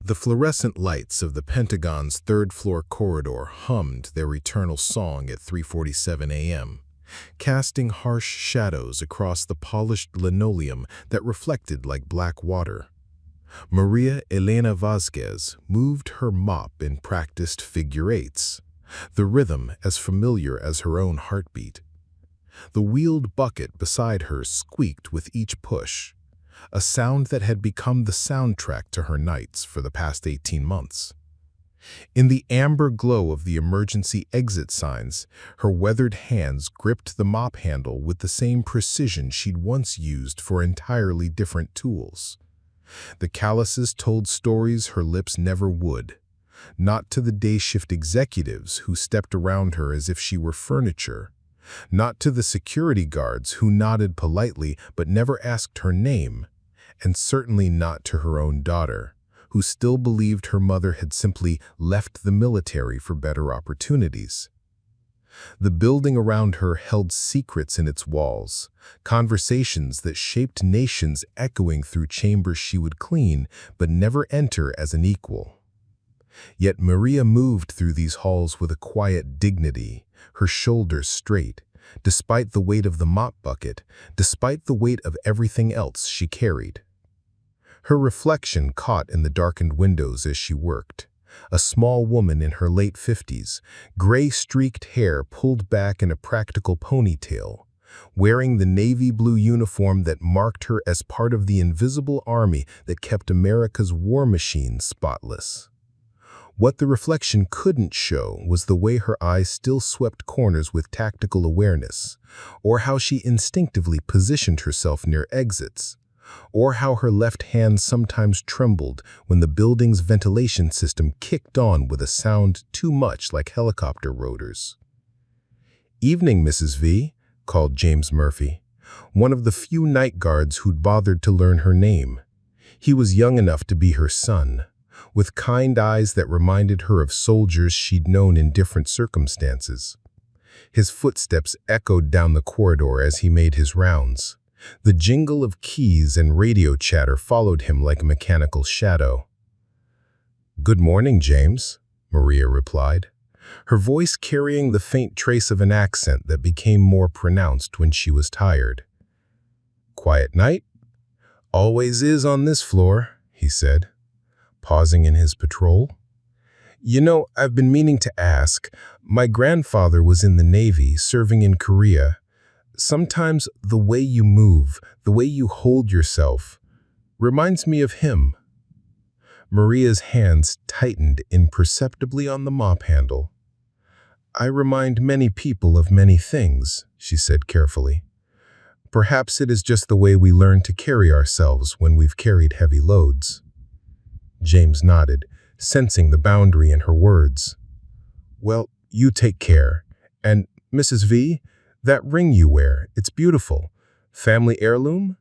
The fluorescent lights of the Pentagon's third-floor corridor hummed their eternal song at 3:47 a.m., casting harsh shadows across the polished linoleum that reflected like black water. Maria Elena Vasquez moved her mop in practiced figure eights, the rhythm as familiar as her own heartbeat. The wheeled bucket beside her squeaked with each push, a sound that had become the soundtrack to her nights for the past 18 months. In the amber glow of the emergency exit signs, her weathered hands gripped the mop handle with the same precision she'd once used for entirely different tools. The calluses told stories her lips never would, not to the day shift executives who stepped around her as if she were furniture, not to the security guards who nodded politely but never asked her name, and certainly not to her own daughter, who still believed her mother had simply left the military for better opportunities. The building around her held secrets in its walls, conversations that shaped nations echoing through chambers she would clean but never enter as an equal. Yet Maria moved through these halls with a quiet dignity, her shoulders straight, despite the weight of the mop bucket, despite the weight of everything else she carried. Her reflection caught in the darkened windows as she worked. A small woman in her late 50s, gray-streaked hair pulled back in a practical ponytail, wearing the navy blue uniform that marked her as part of the invisible army that kept America's war machine spotless. What the reflection couldn't show was the way her eyes still swept corners with tactical awareness, or how she instinctively positioned herself near exits, or how her left hand sometimes trembled when the building's ventilation system kicked on with a sound too much like helicopter rotors. "Evening, Mrs. V," called James Murphy, one of the few night guards who'd bothered to learn her name. He was young enough to be her son, with kind eyes that reminded her of soldiers she'd known in different circumstances. His footsteps echoed down the corridor as he made his rounds. The jingle of keys and radio chatter followed him like a mechanical shadow. "Good morning, James," Maria replied, her voice carrying the faint trace of an accent that became more pronounced when she was tired. "Quiet night? Always is on this floor," he said, pausing in his patrol. "You know, I've been meaning to ask. My grandfather was in the Navy, serving in Korea. Sometimes the way you move, the way you hold yourself, reminds me of him." Maria's hands tightened imperceptibly on the mop handle. "I remind many people of many things," she said carefully. "Perhaps it is just the way we learn to carry ourselves when we've carried heavy loads." James nodded, sensing the boundary in her words. "Well, you take care. And, Mrs. V, that ring you wear, it's beautiful. Family heirloom?"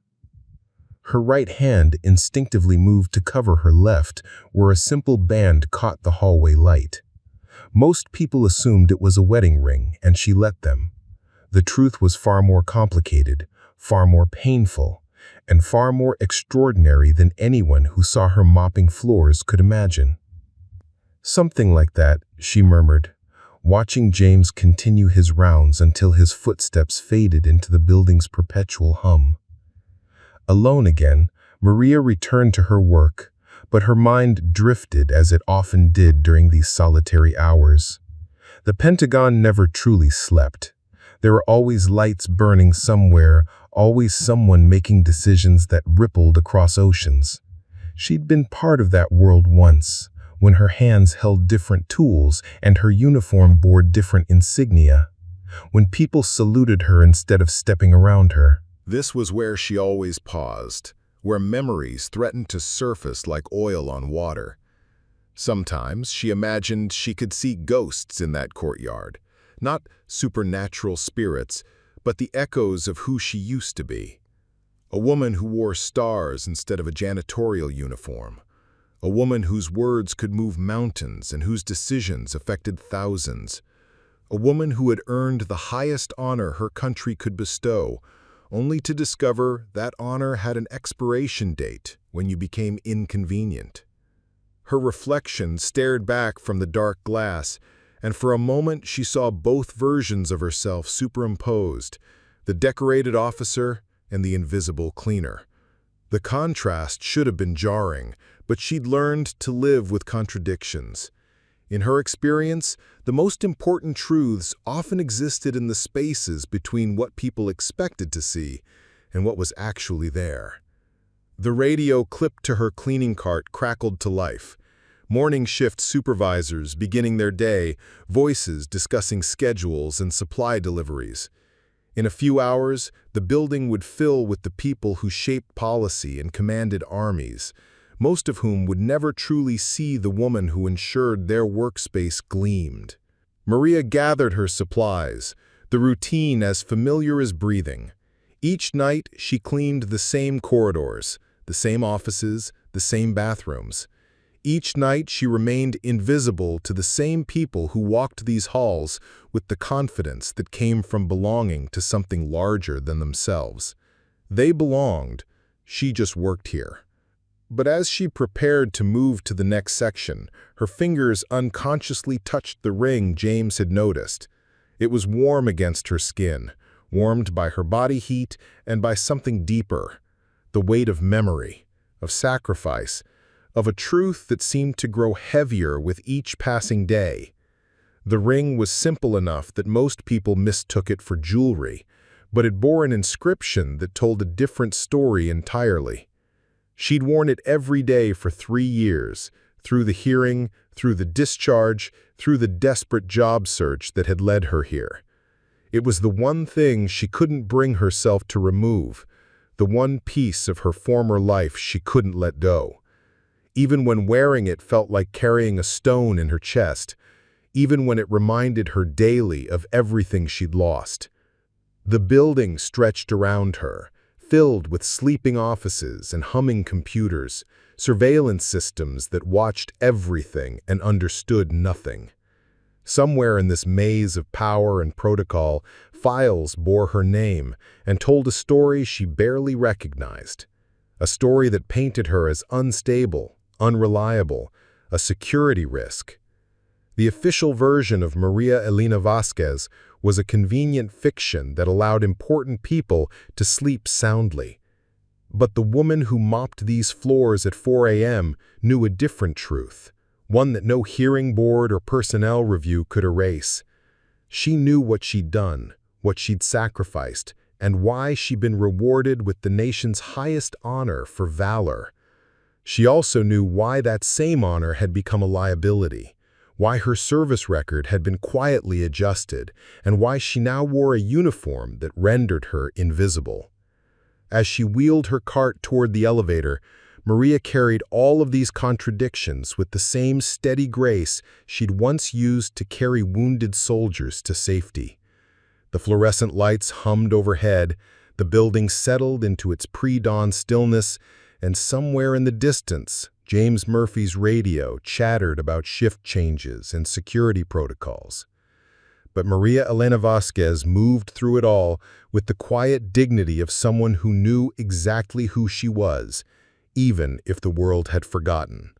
Her right hand instinctively moved to cover her left, where a simple band caught the hallway light. Most people assumed it was a wedding ring, and she let them. The truth was far more complicated, far more painful, and far more extraordinary than anyone who saw her mopping floors could imagine. "Something like that," she murmured, watching James continue his rounds until his footsteps faded into the building's perpetual hum. Alone again, Maria returned to her work, but her mind drifted as it often did during these solitary hours. The Pentagon never truly slept. There were always lights burning somewhere, always someone making decisions that rippled across oceans. She'd been part of that world once, when her hands held different tools and her uniform bore different insignia, when people saluted her instead of stepping around her. This was where she always paused, where memories threatened to surface like oil on water. Sometimes she imagined she could see ghosts in that courtyard, not supernatural spirits, but the echoes of who she used to be. A woman who wore stars instead of a janitorial uniform. A woman whose words could move mountains and whose decisions affected thousands. A woman who had earned the highest honor her country could bestow, only to discover that honor had an expiration date when you became inconvenient. Her reflection stared back from the dark glass, and for a moment she saw both versions of herself superimposed, the decorated officer and the invisible cleaner. The contrast should have been jarring, but she'd learned to live with contradictions. In her experience, the most important truths often existed in the spaces between what people expected to see and what was actually there. The radio clipped to her cleaning cart crackled to life. Morning shift supervisors beginning their day, voices discussing schedules and supply deliveries. In a few hours, the building would fill with the people who shaped policy and commanded armies, most of whom would never truly see the woman who ensured their workspace gleamed. Maria gathered her supplies, the routine as familiar as breathing. Each night, she cleaned the same corridors, the same offices, the same bathrooms. Each night, she remained invisible to the same people who walked these halls with the confidence that came from belonging to something larger than themselves. They belonged, she just worked here. But as she prepared to move to the next section, her fingers unconsciously touched the ring James had noticed. It was warm against her skin, warmed by her body heat and by something deeper, the weight of memory, of sacrifice, of a truth that seemed to grow heavier with each passing day. The ring was simple enough that most people mistook it for jewelry, but it bore an inscription that told a different story entirely. She'd worn it every day for 3 years, through the hearing, through the discharge, through the desperate job search that had led her here. It was the one thing she couldn't bring herself to remove, the one piece of her former life she couldn't let go. Even when wearing it felt like carrying a stone in her chest, even when it reminded her daily of everything she'd lost. The building stretched around her, filled with sleeping offices and humming computers, surveillance systems that watched everything and understood nothing. Somewhere in this maze of power and protocol, files bore her name and told a story she barely recognized. A story that painted her as unstable, unreliable, a security risk. The official version of Maria Elena Vasquez was a convenient fiction that allowed important people to sleep soundly. But the woman who mopped these floors at 4 a.m. knew a different truth, one that no hearing board or personnel review could erase. She knew what she'd done, what she'd sacrificed, and why she'd been rewarded with the nation's highest honor for valor. She also knew why that same honor had become a liability, why her service record had been quietly adjusted, and why she now wore a uniform that rendered her invisible. As she wheeled her cart toward the elevator, Maria carried all of these contradictions with the same steady grace she'd once used to carry wounded soldiers to safety. The fluorescent lights hummed overhead, the building settled into its pre-dawn stillness, and somewhere in the distance, James Murphy's radio chattered about shift changes and security protocols. But Maria Elena Vasquez moved through it all with the quiet dignity of someone who knew exactly who she was, even if the world had forgotten.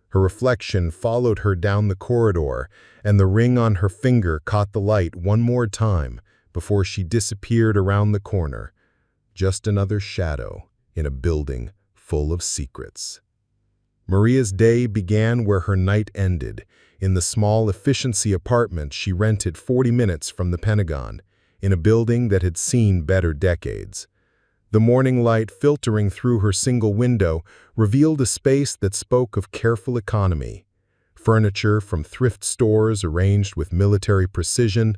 Her reflection followed her down the corridor, and the ring on her finger caught the light one more time before she disappeared around the corner. Just another shadow in a building full of secrets. Maria's day began where her night ended, in the small efficiency apartment she rented 40 minutes from the Pentagon, in a building that had seen better decades. The morning light filtering through her single window revealed a space that spoke of careful economy. Furniture from thrift stores arranged with military precision,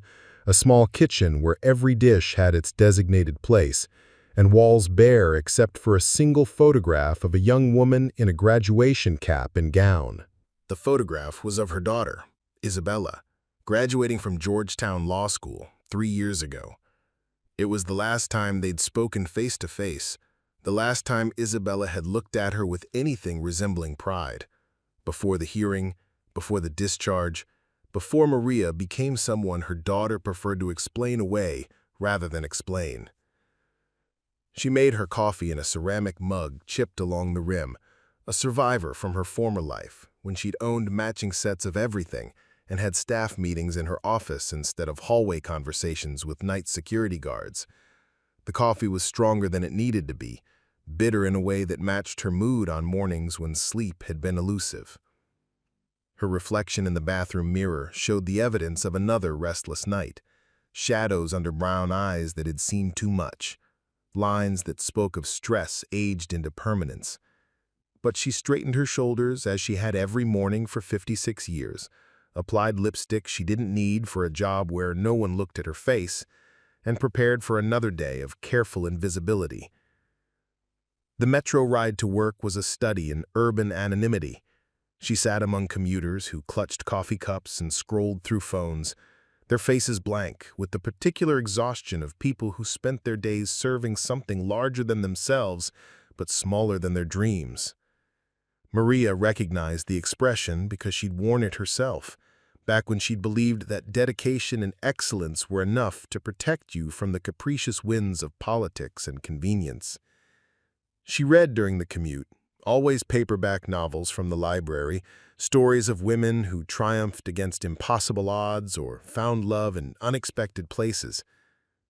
a small kitchen where every dish had its designated place, and walls bare except for a single photograph of a young woman in a graduation cap and gown. The photograph was of her daughter, Isabella, graduating from Georgetown Law School 3 years ago. It was the last time they'd spoken face to face, the last time Isabella had looked at her with anything resembling pride. Before the hearing, before the discharge, before Maria became someone her daughter preferred to explain away rather than explain. She made her coffee in a ceramic mug chipped along the rim, a survivor from her former life, when she'd owned matching sets of everything and had staff meetings in her office instead of hallway conversations with night security guards. The coffee was stronger than it needed to be, bitter in a way that matched her mood on mornings when sleep had been elusive. Her reflection in the bathroom mirror showed the evidence of another restless night, shadows under brown eyes that had seen too much, lines that spoke of stress aged into permanence. But she straightened her shoulders as she had every morning for 56 years, applied lipstick she didn't need for a job where no one looked at her face, and prepared for another day of careful invisibility. The metro ride to work was a study in urban anonymity. She sat among commuters who clutched coffee cups and scrolled through phones, their faces blank with the particular exhaustion of people who spent their days serving something larger than themselves but smaller than their dreams. Maria recognized the expression because she'd worn it herself, back when she'd believed that dedication and excellence were enough to protect you from the capricious winds of politics and convenience. She read during the commute, always paperback novels from the library, stories of women who triumphed against impossible odds or found love in unexpected places.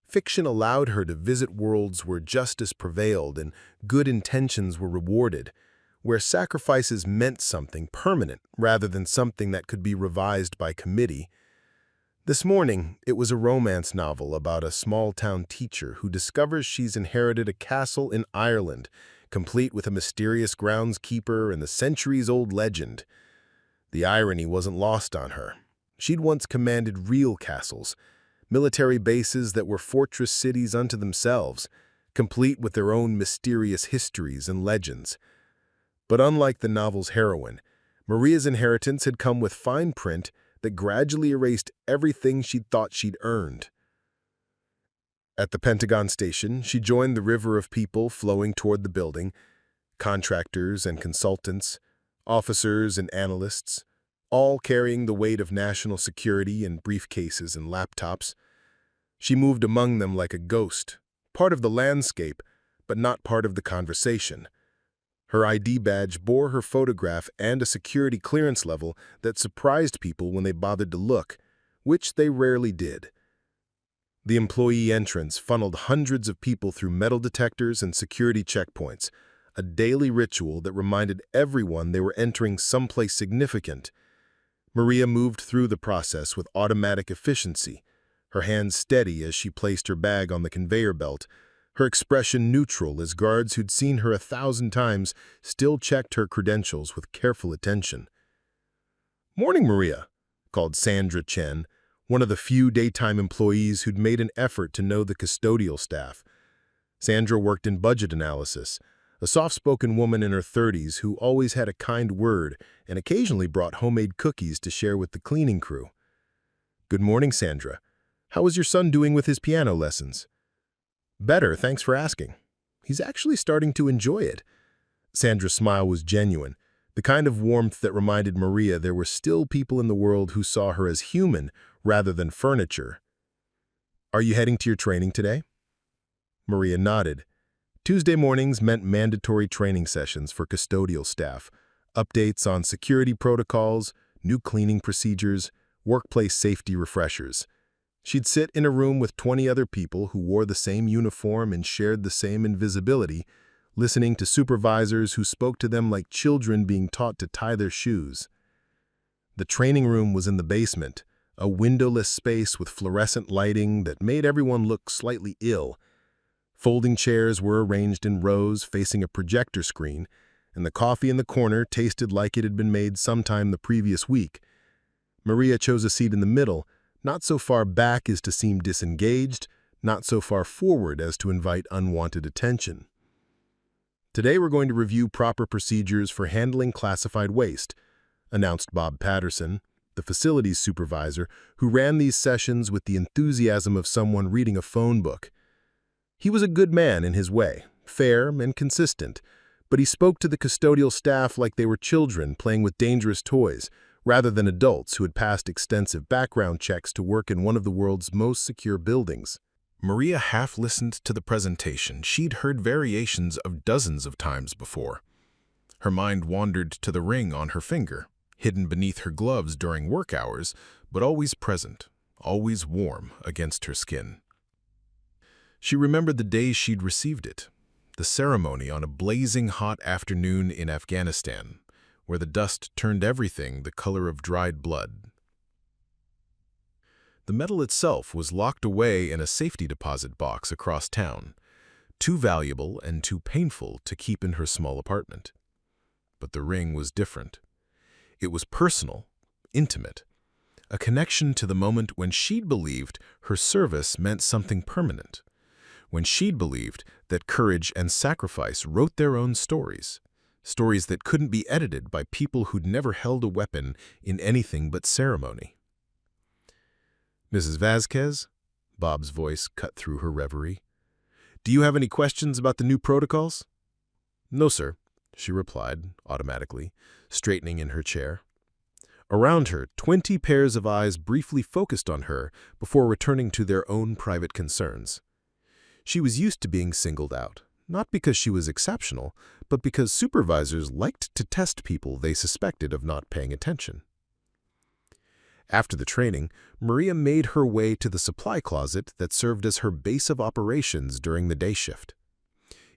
Fiction allowed her to visit worlds where justice prevailed and good intentions were rewarded, where sacrifices meant something permanent rather than something that could be revised by committee. This morning, it was a romance novel about a small-town teacher who discovers she's inherited a castle in Ireland, complete with a mysterious groundskeeper and the centuries-old legend. The irony wasn't lost on her. She'd once commanded real castles, military bases that were fortress cities unto themselves, complete with their own mysterious histories and legends. But unlike the novel's heroine, Maria's inheritance had come with fine print that gradually erased everything she'd thought she'd earned. At the Pentagon station, she joined the river of people flowing toward the building, contractors and consultants, officers and analysts, all carrying the weight of national security in briefcases and laptops. She moved among them like a ghost, part of the landscape, but not part of the conversation. Her ID badge bore her photograph and a security clearance level that surprised people when they bothered to look, which they rarely did. The employee entrance funneled hundreds of people through metal detectors and security checkpoints, a daily ritual that reminded everyone they were entering someplace significant. Maria moved through the process with automatic efficiency, her hands steady as she placed her bag on the conveyor belt, her expression neutral as guards who'd seen her 1,000 times still checked her credentials with careful attention. "Morning, Maria," called Sandra Chen, one of the few daytime employees who'd made an effort to know the custodial staff. Sandra worked in budget analysis, a soft-spoken woman in her 30s who always had a kind word and occasionally brought homemade cookies to share with the cleaning crew. "Good morning, Sandra. How is your son doing with his piano lessons?" "Better, thanks for asking. He's actually starting to enjoy it." Sandra's smile was genuine, the kind of warmth that reminded Maria there were still people in the world who saw her as human rather than furniture. "Are you heading to your training today?" Maria nodded. Tuesday mornings meant mandatory training sessions for custodial staff, updates on security protocols, new cleaning procedures, workplace safety refreshers. She'd sit in a room with 20 other people who wore the same uniform and shared the same invisibility, listening to supervisors who spoke to them like children being taught to tie their shoes. The training room was in the basement, a windowless space with fluorescent lighting that made everyone look slightly ill. Folding chairs were arranged in rows facing a projector screen, and the coffee in the corner tasted like it had been made sometime the previous week. Maria chose a seat in the middle, not so far back as to seem disengaged, not so far forward as to invite unwanted attention. "Today we're going to review proper procedures for handling classified waste," announced Bob Patterson, the facilities supervisor, who ran these sessions with the enthusiasm of someone reading a phone book. He was a good man in his way, fair and consistent, but he spoke to the custodial staff like they were children playing with dangerous toys, rather than adults who had passed extensive background checks to work in one of the world's most secure buildings. Maria half listened to the presentation she'd heard variations of dozens of times before. Her mind wandered to the ring on her finger, hidden beneath her gloves during work hours, but always present, always warm against her skin. She remembered the day she'd received it, the ceremony on a blazing hot afternoon in Afghanistan, where the dust turned everything the color of dried blood. The medal itself was locked away in a safety deposit box across town, too valuable and too painful to keep in her small apartment. But the ring was different. It was personal, intimate, a connection to the moment when she'd believed her service meant something permanent, when she'd believed that courage and sacrifice wrote their own stories, stories that couldn't be edited by people who'd never held a weapon in anything but ceremony. "Mrs. Vasquez," Bob's voice cut through her reverie, "do you have any questions about the new protocols?" "No, sir," she replied automatically, straightening in her chair. Around her, 20 pairs of eyes briefly focused on her before returning to their own private concerns. She was used to being singled out, not because she was exceptional, but because supervisors liked to test people they suspected of not paying attention. After the training, Maria made her way to the supply closet that served as her base of operations during the day shift.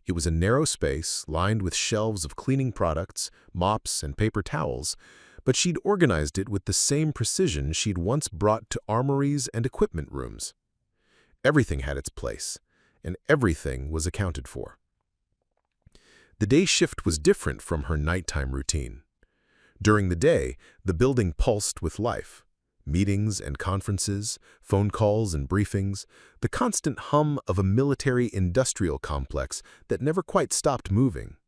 It was a narrow space lined with shelves of cleaning products, mops, and paper towels, but she'd organized it with the same precision she'd once brought to armories and equipment rooms. Everything had its place, and everything was accounted for. The day shift was different from her nighttime routine. During the day, the building pulsed with life. Meetings and conferences, phone calls and briefings, the constant hum of a military-industrial complex that never quite stopped moving.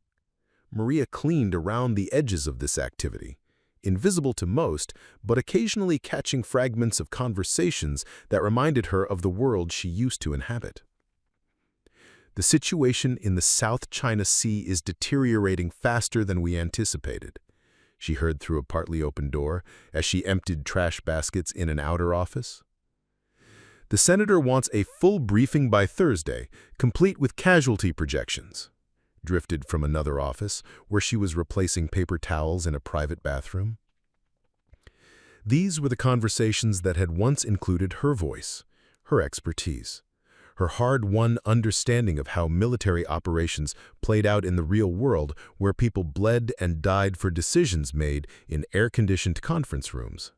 Maria cleaned around the edges of this activity, invisible to most, but occasionally catching fragments of conversations that reminded her of the world she used to inhabit. "The situation in the South China Sea is deteriorating faster than we anticipated," she heard through a partly open door as she emptied trash baskets in an outer office. "The senator wants a full briefing by Thursday, complete with casualty projections," drifted from another office where she was replacing paper towels in a private bathroom. These were the conversations that had once included her voice, her expertise, her hard-won understanding of how military operations played out in the real world where people bled and died for decisions made in air-conditioned conference rooms.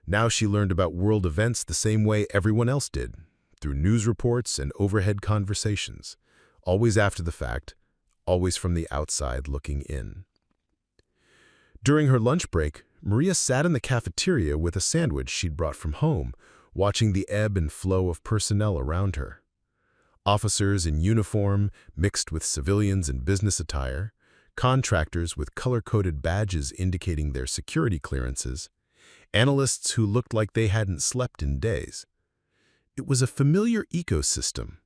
Now she learned about world events the same way everyone else did, through news reports and overhead conversations, always after the fact, always from the outside looking in. During her lunch break, Maria sat in the cafeteria with a sandwich she'd brought from home, watching the ebb and flow of personnel around her. Officers in uniform mixed with civilians in business attire, contractors with color-coded badges indicating their security clearances, analysts who looked like they hadn't slept in days. It was a familiar ecosystem,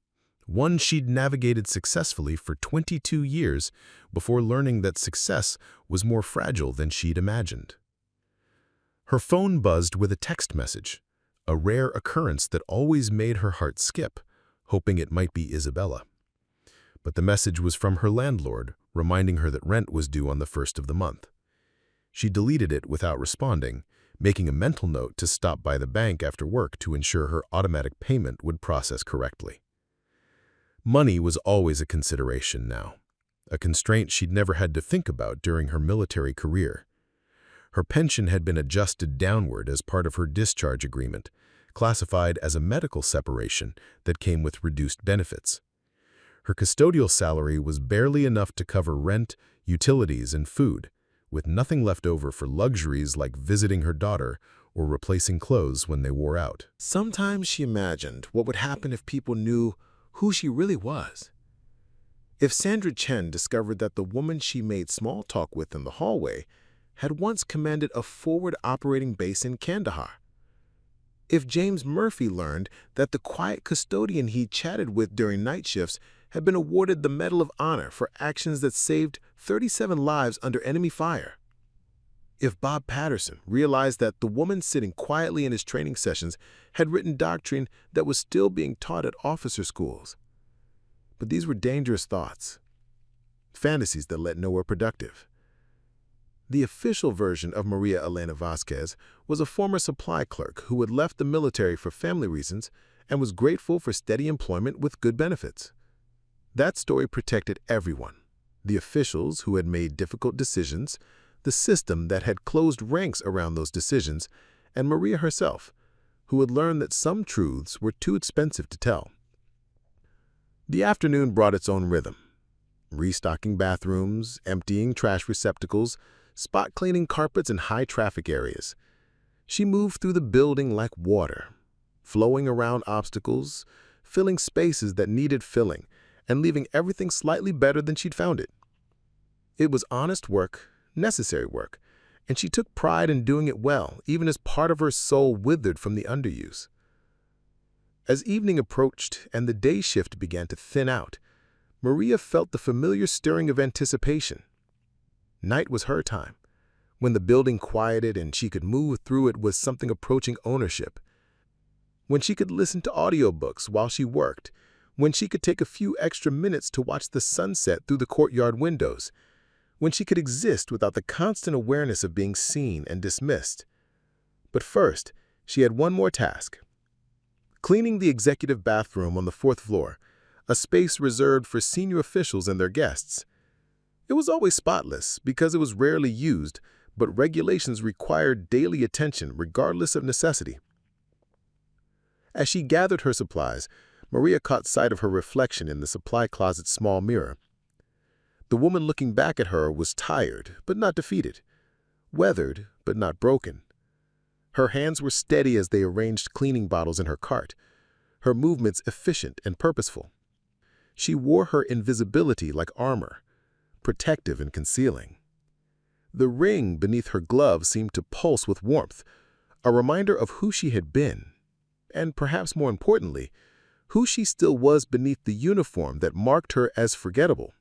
one she'd navigated successfully for 22 years before learning that success was more fragile than she'd imagined. Her phone buzzed with a text message, a rare occurrence that always made her heart skip, hoping it might be Isabella. But the message was from her landlord, reminding her that rent was due on the 1st of the month. She deleted it without responding, making a mental note to stop by the bank after work to ensure her automatic payment would process correctly. Money was always a consideration now, a constraint she'd never had to think about during her military career. Her pension had been adjusted downward as part of her discharge agreement, classified as a medical separation that came with reduced benefits. Her custodial salary was barely enough to cover rent, utilities, and food, with nothing left over for luxuries like visiting her daughter or replacing clothes when they wore out. Sometimes she imagined what would happen if people knew who she really was. If Sandra Chen discovered that the woman she made small talk with in the hallway had once commanded a forward operating base in Kandahar. If James Murphy learned that the quiet custodian he chatted with during night shifts had been awarded the Medal of Honor for actions that saved 37 lives under enemy fire. If Bob Patterson realized that the woman sitting quietly in his training sessions had written doctrine that was still being taught at officer schools. But these were dangerous thoughts. fantasies that led nowhere productive. The official version of Maria Elena Vasquez was a former supply clerk who had left the military for family reasons and was grateful for steady employment with good benefits. That story protected everyone: the officials who had made difficult decisions, the system that had closed ranks around those decisions, and Maria herself, who had learned that some truths were too expensive to tell. The afternoon brought its own rhythm: restocking bathrooms, emptying trash receptacles, spot cleaning carpets in high-traffic areas. She moved through the building like water, flowing around obstacles, filling spaces that needed filling, and leaving everything slightly better than she'd found it. It was honest work, necessary work, and she took pride in doing it well, even as part of her soul withered from the underuse. As evening approached and the day shift began to thin out, Maria felt the familiar stirring of anticipation. Night was her time, when the building quieted and she could move through it with something approaching ownership. When she could listen to audiobooks while she worked, when she could take a few extra minutes to watch the sunset through the courtyard windows, when she could exist without the constant awareness of being seen and dismissed. But first, she had one more task: cleaning the executive bathroom on the 4th floor, a space reserved for senior officials and their guests. It was always spotless because it was rarely used, but regulations required daily attention regardless of necessity. As she gathered her supplies, Maria caught sight of her reflection in the supply closet's small mirror. The woman looking back at her was tired, but not defeated, weathered, but not broken. Her hands were steady as they arranged cleaning bottles in her cart, her movements efficient and purposeful. She wore her invisibility like armor, protective and concealing. The ring beneath her glove seemed to pulse with warmth, a reminder of who she had been, and perhaps more importantly, who she still was beneath the uniform that marked her as forgettable.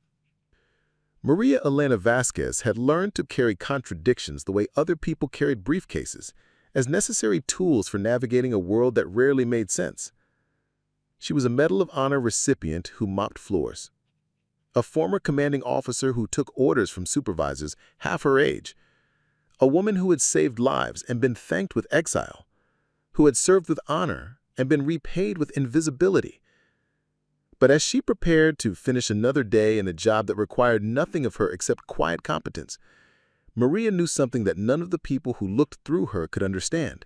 Maria Elena Vasquez had learned to carry contradictions the way other people carried briefcases, as necessary tools for navigating a world that rarely made sense. She was a Medal of Honor recipient who mopped floors, a former commanding officer who took orders from supervisors half her age, a woman who had saved lives and been thanked with exile, who had served with honor and been repaid with invisibility. But as she prepared to finish another day in a job that required nothing of her except quiet competence, Maria knew something that none of the people who looked through her could understand.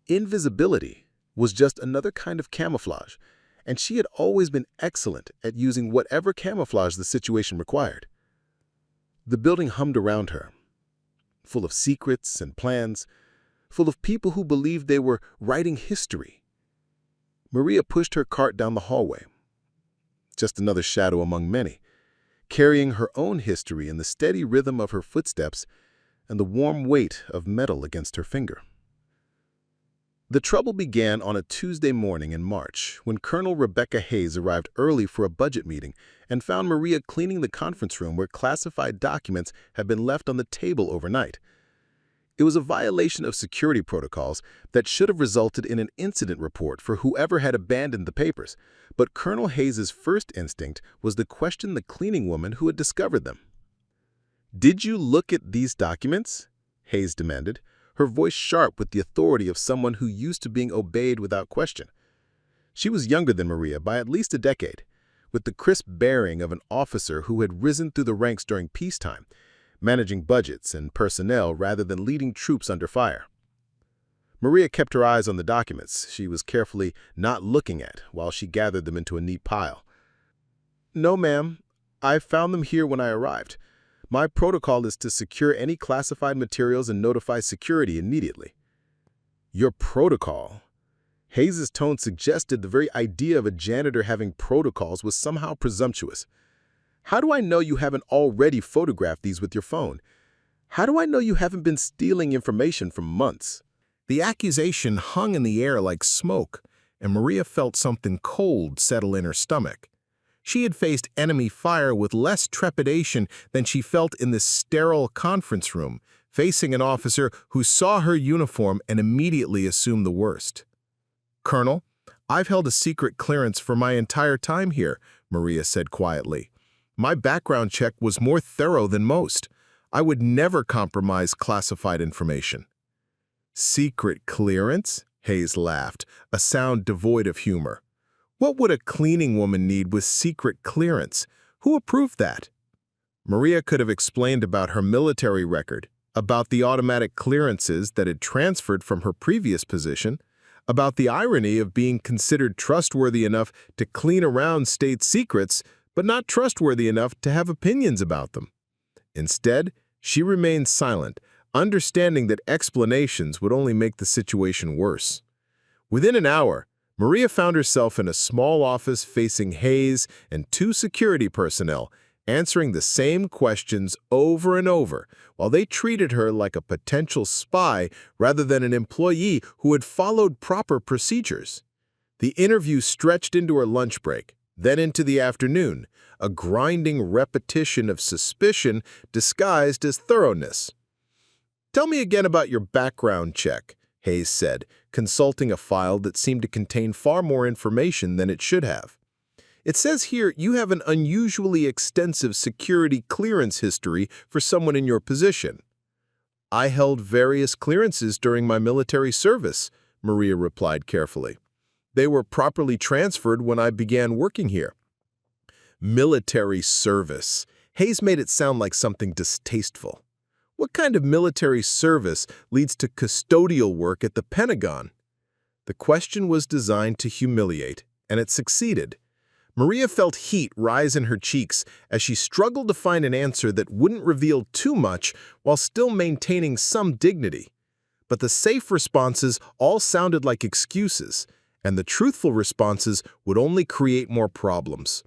Invisibility was just another kind of camouflage, and she had always been excellent at using whatever camouflage the situation required. The building hummed around her, full of secrets and plans, full of people who believed they were writing history. Maria pushed her cart down the hallway, just another shadow among many, carrying her own history in the steady rhythm of her footsteps and the warm weight of metal against her finger. The trouble began on a Tuesday morning in March when Colonel Rebecca Hayes arrived early for a budget meeting and found Maria cleaning the conference room where classified documents had been left on the table overnight. It was a violation of security protocols that should have resulted in an incident report for whoever had abandoned the papers, but Colonel Hayes's first instinct was to question the cleaning woman who had discovered them. "Did you look at these documents?" Hayes demanded, her voice sharp with the authority of someone who used to being obeyed without question. She was younger than Maria by at least a decade, with the crisp bearing of an officer who had risen through the ranks during peacetime, managing budgets and personnel rather than leading troops under fire. Maria kept her eyes on the documents she was carefully not looking at while she gathered them into a neat pile. "No, ma'am. I found them here when I arrived. My protocol is to secure any classified materials and notify security immediately." "Your protocol?" Hayes's tone suggested the very idea of a janitor having protocols was somehow presumptuous. "How do I know you haven't already photographed these with your phone? How do I know you haven't been stealing information for months?" The accusation hung in the air like smoke, and Maria felt something cold settle in her stomach. She had faced enemy fire with less trepidation than she felt in this sterile conference room, facing an officer who saw her uniform and immediately assumed the worst. "Colonel, I've held a secret clearance for my entire time here," Maria said quietly. My background check was more thorough than most. I would never compromise classified information." "Secret clearance?" Hayes laughed, a sound devoid of humor. "What would a cleaning woman need with secret clearance? Who approved that?" Maria could have explained about her military record, about the automatic clearances that had transferred from her previous position, about the irony of being considered trustworthy enough to clean around state secrets, but not trustworthy enough to have opinions about them. Instead, she remained silent, understanding that explanations would only make the situation worse. Within an hour, Maria found herself in a small office facing Hayes and 2 security personnel, answering the same questions over and over, while they treated her like a potential spy rather than an employee who had followed proper procedures. The interview stretched into her lunch break, then into the afternoon, a grinding repetition of suspicion disguised as thoroughness. "Tell me again about your background check," Hayes said, consulting a file that seemed to contain far more information than it should have. "It says here you have an unusually extensive security clearance history for someone in your position." "I held various clearances during my military service," Maria replied carefully. "They were properly transferred when I began working here." Military service. Hayes made it sound like something distasteful. What kind of military service leads to custodial work at the Pentagon? The question was designed to humiliate, and it succeeded. Maria felt heat rise in her cheeks as she struggled to find an answer that wouldn't reveal too much while still maintaining some dignity. But the safe responses all sounded like excuses, and the truthful responses would only create more problems.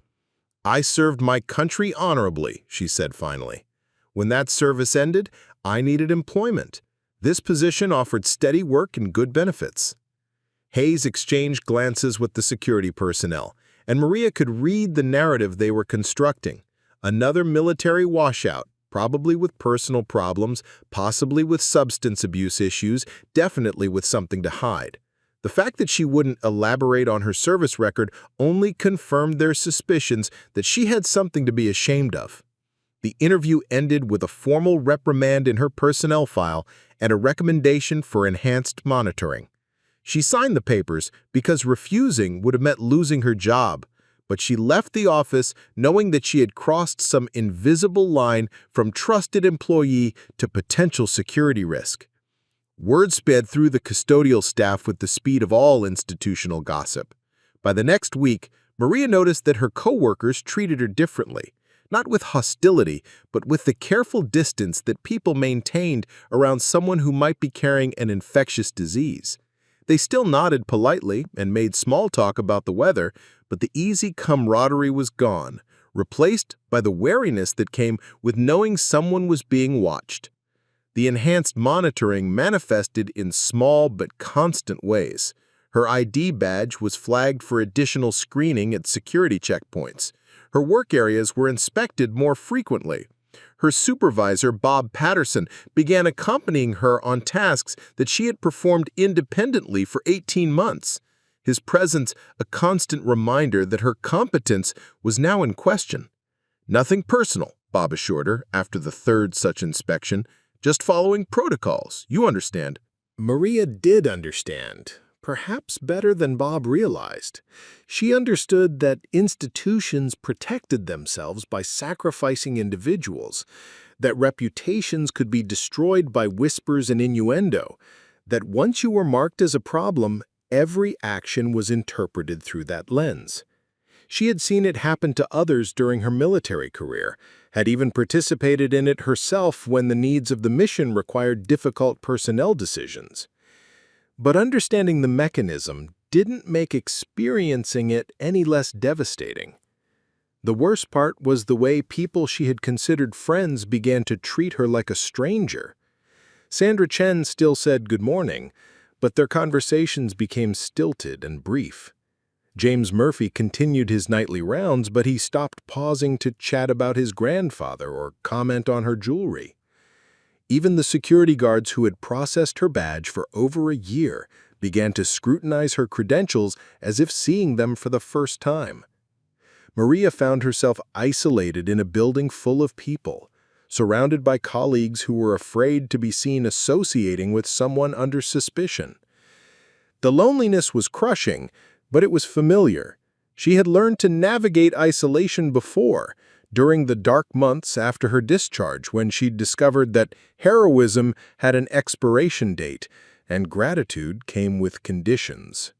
"I served my country honorably," she said finally. "When that service ended, I needed employment. This position offered steady work and good benefits." Hayes exchanged glances with the security personnel, and Maria could read the narrative they were constructing. Another military washout, probably with personal problems, possibly with substance abuse issues, definitely with something to hide. The fact that she wouldn't elaborate on her service record only confirmed their suspicions that she had something to be ashamed of. The interview ended with a formal reprimand in her personnel file and a recommendation for enhanced monitoring. She signed the papers because refusing would have meant losing her job, but she left the office knowing that she had crossed some invisible line from trusted employee to potential security risk. Word sped through the custodial staff with the speed of all institutional gossip. By the next week, Maria noticed that her coworkers treated her differently, not with hostility, but with the careful distance that people maintained around someone who might be carrying an infectious disease. They still nodded politely and made small talk about the weather, but the easy camaraderie was gone, replaced by the wariness that came with knowing someone was being watched. The enhanced monitoring manifested in small but constant ways. Her ID badge was flagged for additional screening at security checkpoints. Her work areas were inspected more frequently. Her supervisor, Bob Patterson, began accompanying her on tasks that she had performed independently for 18 months. His presence a constant reminder that her competence was now in question. "Nothing personal," Bob assured her after the 3rd such inspection. "Just following protocols, you understand." Maria did understand, perhaps better than Bob realized. She understood that institutions protected themselves by sacrificing individuals, that reputations could be destroyed by whispers and innuendo, that once you were marked as a problem, every action was interpreted through that lens. She had seen it happen to others during her military career, had even participated in it herself when the needs of the mission required difficult personnel decisions. But understanding the mechanism didn't make experiencing it any less devastating. The worst part was the way people she had considered friends began to treat her like a stranger. Sandra Chen still said good morning, but their conversations became stilted and brief. James Murphy continued his nightly rounds, but he stopped pausing to chat about his grandfather or comment on her jewelry. Even the security guards who had processed her badge for over a year began to scrutinize her credentials as if seeing them for the first time. Maria found herself isolated in a building full of people, surrounded by colleagues who were afraid to be seen associating with someone under suspicion. The loneliness was crushing, but it was familiar. She had learned to navigate isolation before, during the dark months after her discharge, when she'd discovered that heroism had an expiration date and gratitude came with conditions.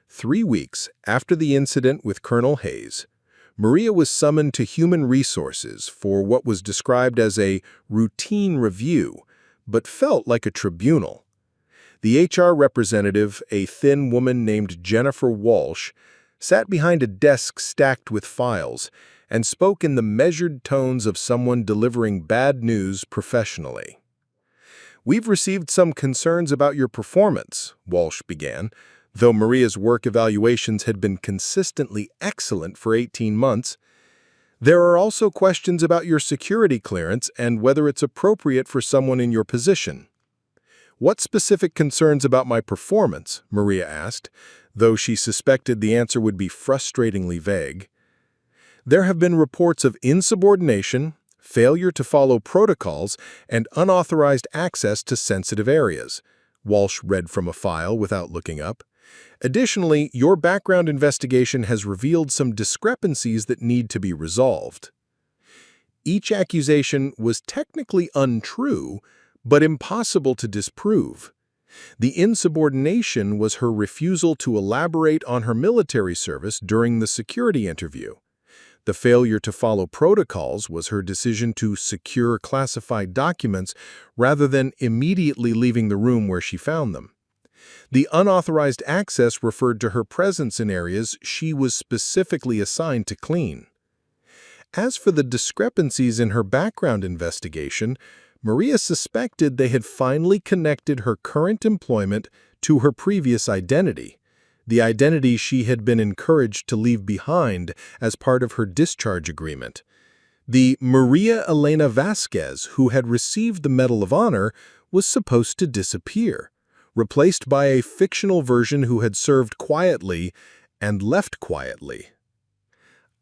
3 weeks after the incident with Colonel Hayes, Maria was summoned to Human Resources for what was described as a routine review, but felt like a tribunal. The HR representative, a thin woman named Jennifer Walsh, sat behind a desk stacked with files and spoke in the measured tones of someone delivering bad news professionally. "We've received some concerns about your performance," Walsh began, though Maria's work evaluations had been consistently excellent for 18 months. "There are also questions about your security clearance and whether it's appropriate for someone in your position." "What specific concerns about my performance?" Maria asked, though she suspected the answer would be frustratingly vague. "There have been reports of insubordination, failure to follow protocols, and unauthorized access to sensitive areas," Walsh read from a file without looking up. "Additionally, your background investigation has revealed some discrepancies that need to be resolved." Each accusation was technically untrue, but impossible to disprove. The insubordination was her refusal to elaborate on her military service during the security interview. The failure to follow protocols was her decision to secure classified documents rather than immediately leaving the room where she found them. The unauthorized access referred to her presence in areas she was specifically assigned to clean. As for the discrepancies in her background investigation, Maria suspected they had finally connected her current employment to her previous identity, the identity she had been encouraged to leave behind as part of her discharge agreement. The Maria Elena Vasquez, who had received the Medal of Honor, was supposed to disappear, replaced by a fictional version who had served quietly and left quietly.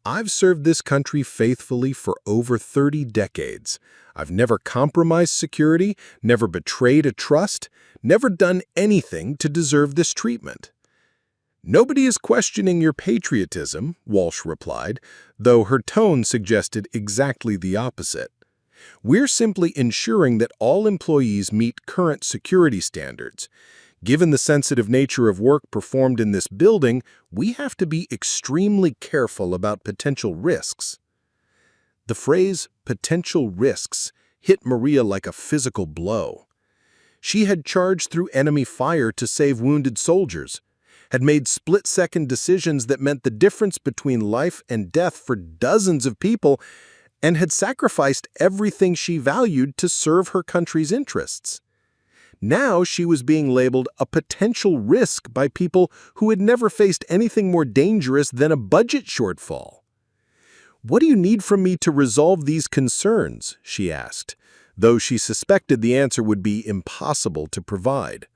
"I've served this country faithfully for over 30 decades. I've never compromised security, never betrayed a trust, never done anything to deserve this treatment." "Nobody is questioning your patriotism," Walsh replied, though her tone suggested exactly the opposite. "We're simply ensuring that all employees meet current security standards. Given the sensitive nature of work performed in this building, we have to be extremely careful about potential risks." The phrase "potential risks" hit Maria like a physical blow. She had charged through enemy fire to save wounded soldiers, had made split-second decisions that meant the difference between life and death for dozens of people, and had sacrificed everything she valued to serve her country's interests. Now she was being labeled a potential risk by people who had never faced anything more dangerous than a budget shortfall. "What do you need from me to resolve these concerns?" she asked, though she suspected the answer would be impossible to provide.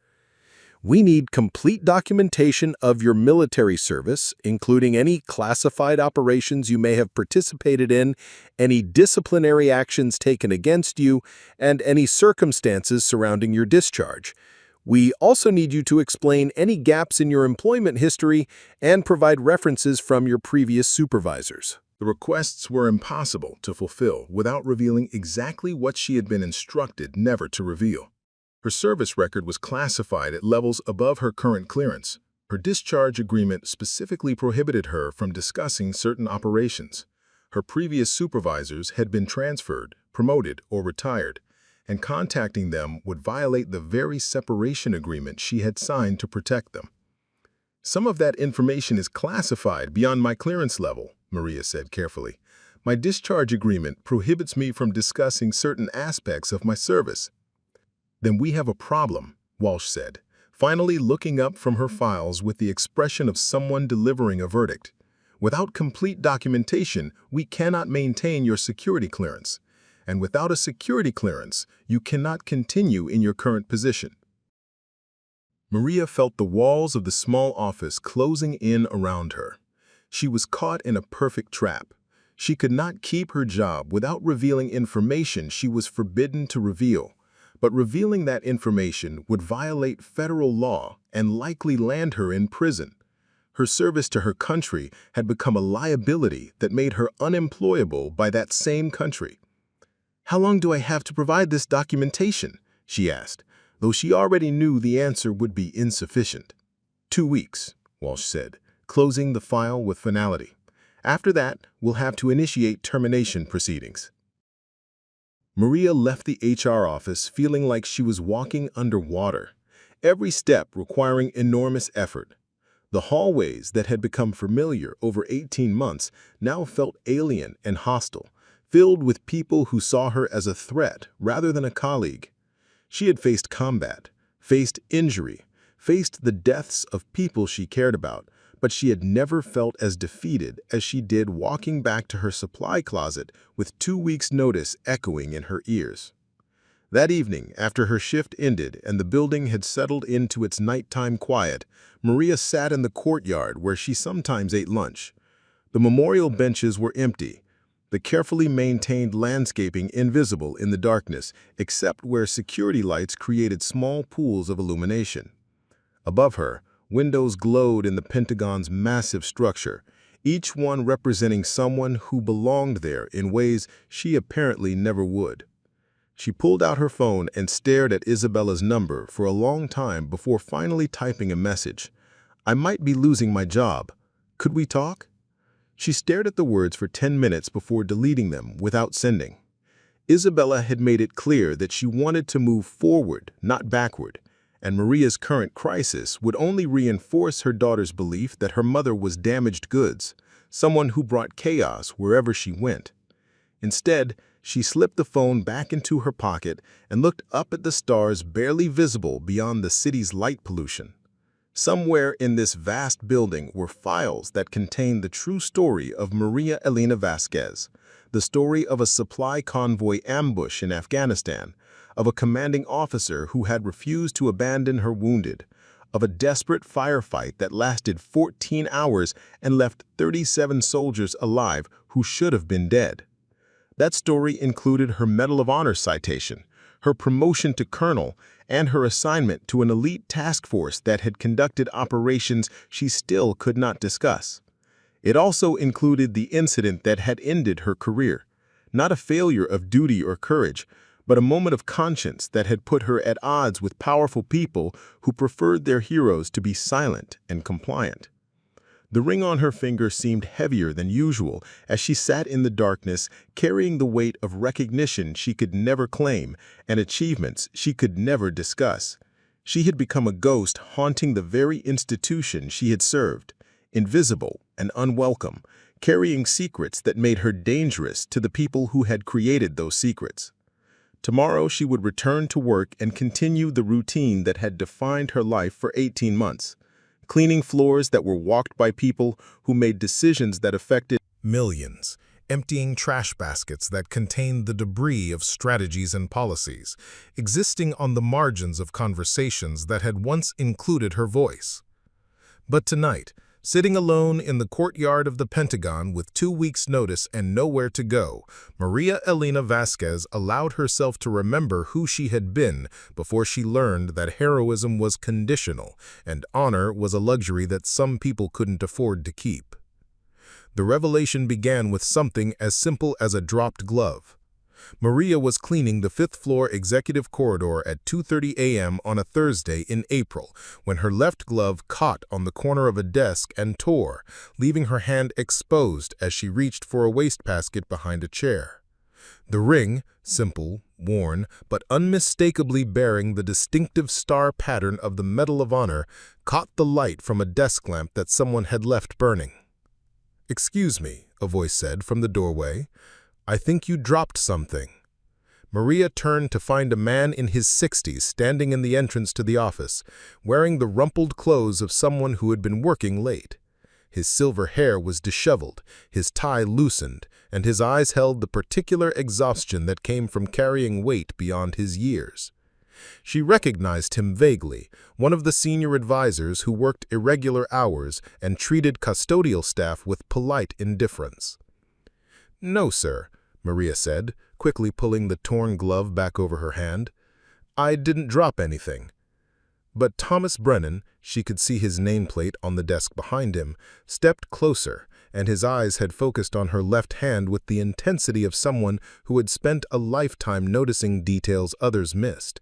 "We need complete documentation of your military service, including any classified operations you may have participated in, any disciplinary actions taken against you, and any circumstances surrounding your discharge. We also need you to explain any gaps in your employment history and provide references from your previous supervisors." The requests were impossible to fulfill without revealing exactly what she had been instructed never to reveal. Her service record was classified at levels above her current clearance. Her discharge agreement specifically prohibited her from discussing certain operations. Her previous supervisors had been transferred, promoted, or retired, and contacting them would violate the very separation agreement she had signed to protect them. "Some of that information is classified beyond my clearance level," Maria said carefully. "My discharge agreement prohibits me from discussing certain aspects of my service." "Then we have a problem," Walsh said, finally looking up from her files with the expression of someone delivering a verdict. "Without complete documentation, we cannot maintain your security clearance. And without a security clearance, you cannot continue in your current position." Maria felt the walls of the small office closing in around her. She was caught in a perfect trap. She could not keep her job without revealing information she was forbidden to reveal. But revealing that information would violate federal law and likely land her in prison. Her service to her country had become a liability that made her unemployable by that same country. "How long do I have to provide this documentation?" she asked, though she already knew the answer would be insufficient. 2 weeks, Walsh said, closing the file with finality. "After that, we'll have to initiate termination proceedings." Maria left the HR office feeling like she was walking underwater, every step requiring enormous effort. The hallways that had become familiar over 18 months now felt alien and hostile, filled with people who saw her as a threat rather than a colleague. She had faced combat, faced injury, faced the deaths of people she cared about, but she had never felt as defeated as she did walking back to her supply closet with 2 weeks' notice echoing in her ears. That evening, after her shift ended and the building had settled into its nighttime quiet, Maria sat in the courtyard where she sometimes ate lunch. The memorial benches were empty, the carefully maintained landscaping invisible in the darkness, except where security lights created small pools of illumination. Above her, windows glowed in the Pentagon's massive structure, each one representing someone who belonged there in ways she apparently never would. She pulled out her phone and stared at Isabella's number for a long time before finally typing a message. "I might be losing my job. Could we talk?" She stared at the words for 10 minutes before deleting them without sending. Isabella had made it clear that she wanted to move forward, not backward, and Maria's current crisis would only reinforce her daughter's belief that her mother was damaged goods, someone who brought chaos wherever she went. Instead, she slipped the phone back into her pocket and looked up at the stars barely visible beyond the city's light pollution. Somewhere in this vast building were files that contained the true story of Maria Elena Vasquez, the story of a supply convoy ambush in Afghanistan, of a commanding officer who had refused to abandon her wounded, of a desperate firefight that lasted 14 hours and left 37 soldiers alive who should have been dead. That story included her Medal of Honor citation, her promotion to colonel, and her assignment to an elite task force that had conducted operations she still could not discuss. It also included the incident that had ended her career, not a failure of duty or courage, but a moment of conscience that had put her at odds with powerful people who preferred their heroes to be silent and compliant. The ring on her finger seemed heavier than usual as she sat in the darkness, carrying the weight of recognition she could never claim and achievements she could never discuss. She had become a ghost haunting the very institution she had served, invisible and unwelcome, carrying secrets that made her dangerous to the people who had created those secrets. Tomorrow she would return to work and continue the routine that had defined her life for 18 months. Cleaning floors that were walked by people who made decisions that affected millions, emptying trash baskets that contained the debris of strategies and policies, existing on the margins of conversations that had once included her voice. But tonight, sitting alone in the courtyard of the Pentagon with 2 weeks' notice and nowhere to go, Maria Elena Vasquez allowed herself to remember who she had been before she learned that heroism was conditional and honor was a luxury that some people couldn't afford to keep. The revelation began with something as simple as a dropped glove. Maria was cleaning the 5th-floor executive corridor at 2:30 a.m. on a Thursday in April when her left glove caught on the corner of a desk and tore, leaving her hand exposed as she reached for a wastebasket behind a chair. The ring, simple, worn, but unmistakably bearing the distinctive star pattern of the Medal of Honor, caught the light from a desk lamp that someone had left burning. "Excuse me," a voice said from the doorway. "I think you dropped something." Maria turned to find a man in his 60s standing in the entrance to the office, wearing the rumpled clothes of someone who had been working late. His silver hair was disheveled, his tie loosened, and his eyes held the particular exhaustion that came from carrying weight beyond his years. She recognized him vaguely, one of the senior advisors who worked irregular hours and treated custodial staff with polite indifference. "No, sir," Maria said, quickly pulling the torn glove back over her hand. "I didn't drop anything." But Thomas Brennan, she could see his nameplate on the desk behind him, stepped closer, and his eyes had focused on her left hand with the intensity of someone who had spent a lifetime noticing details others missed.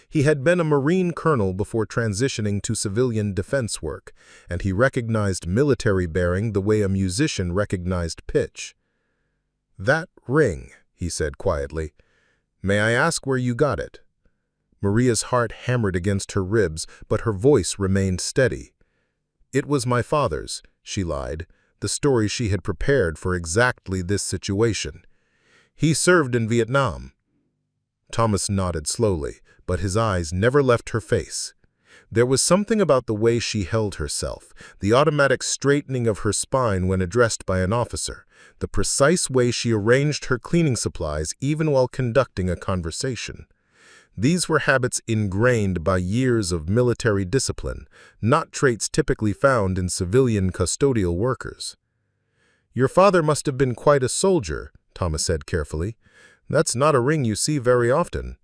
He had been a Marine colonel before transitioning to civilian defense work, and he recognized military bearing the way a musician recognized pitch. "That ring," he said quietly. "May I ask where you got it?" Maria's heart hammered against her ribs, but her voice remained steady. "It was my father's," she lied, the story she had prepared for exactly this situation. "He served in Vietnam." Thomas nodded slowly, but his eyes never left her face. There was something about the way she held herself, the automatic straightening of her spine when addressed by an officer, the precise way she arranged her cleaning supplies even while conducting a conversation. These were habits ingrained by years of military discipline, not traits typically found in civilian custodial workers. "Your father must have been quite a soldier," Thomas said carefully. "That's not a ring you see very often."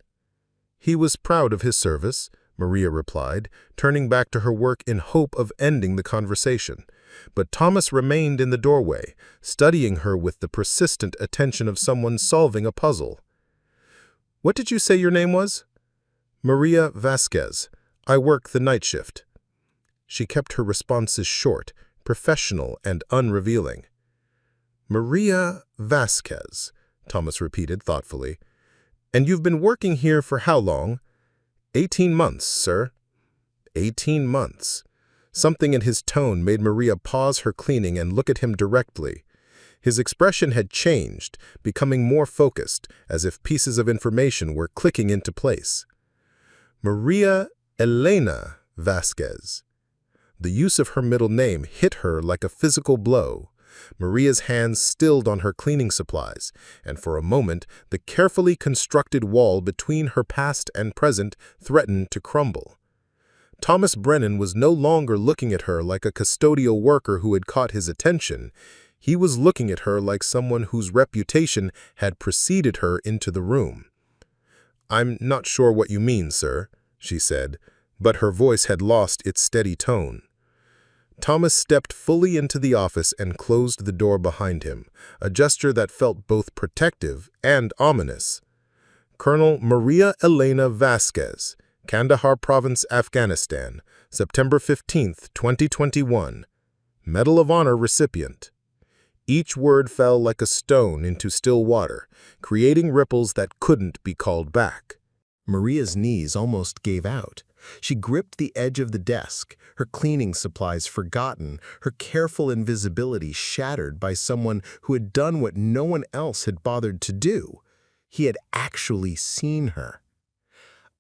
"He was proud of his service," Maria replied, turning back to her work in hope of ending the conversation. But Thomas remained in the doorway, studying her with the persistent attention of someone solving a puzzle. "What did you say your name was?" "Maria Vasquez. I work the night shift." She kept her responses short, professional, and unrevealing. "Maria Vasquez," Thomas repeated thoughtfully. "And you've been working here for how long?" 18 months, sir." 18 months. Something in his tone made Maria pause her cleaning and look at him directly. His expression had changed, becoming more focused, as if pieces of information were clicking into place. "Maria Elena Vasquez." The use of her middle name hit her like a physical blow. Maria's hands stilled on her cleaning supplies, and for a moment the carefully constructed wall between her past and present threatened to crumble. Thomas Brennan was no longer looking at her like a custodial worker who had caught his attention. He was looking at her like someone whose reputation had preceded her into the room. "I'm not sure what you mean, sir," she said, but her voice had lost its steady tone. Thomas stepped fully into the office and closed the door behind him, a gesture that felt both protective and ominous. "Colonel Maria Elena Vasquez, Kandahar Province, Afghanistan, September 15, 2021. Medal of Honor recipient." Each word fell like a stone into still water, creating ripples that couldn't be called back. Maria's knees almost gave out. She gripped the edge of the desk, her cleaning supplies forgotten, her careful invisibility shattered by someone who had done what no one else had bothered to do. He had actually seen her.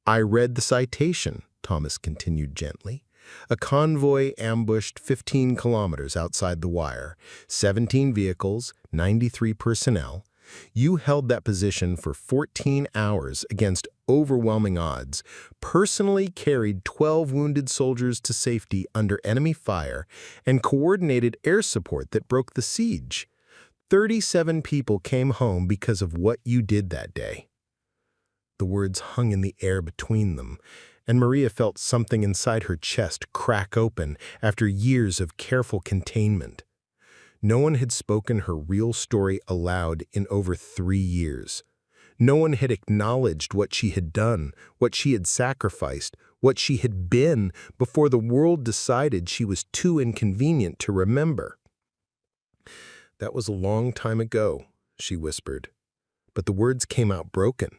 "I read the citation," Thomas continued gently. "A convoy ambushed 15 kilometers outside the wire, 17 vehicles, 93 personnel. You held that position for 14 hours against overwhelming odds, personally carried 12 wounded soldiers to safety under enemy fire, and coordinated air support that broke the siege. 37 people came home because of what you did that day." The words hung in the air between them, and Maria felt something inside her chest crack open after years of careful containment. No one had spoken her real story aloud in over 3 years. No one had acknowledged what she had done, what she had sacrificed, what she had been before the world decided she was too inconvenient to remember. "That was a long time ago," she whispered, but the words came out broken.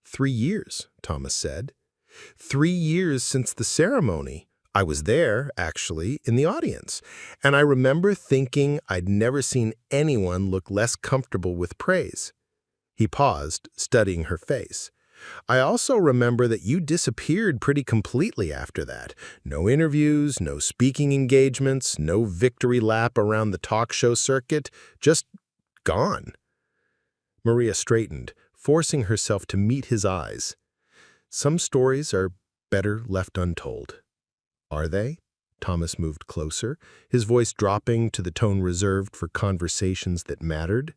3 years, Thomas said. 3 years since the ceremony. I was there, actually, in the audience, and I remember thinking I'd never seen anyone look less comfortable with praise. He paused, studying her face. "I also remember that you disappeared pretty completely after that. No interviews, no speaking engagements, no victory lap around the talk show circuit, just gone." Maria straightened, forcing herself to meet his eyes. Some stories are better left untold. Are they? Thomas moved closer, his voice dropping to the tone reserved for conversations that mattered.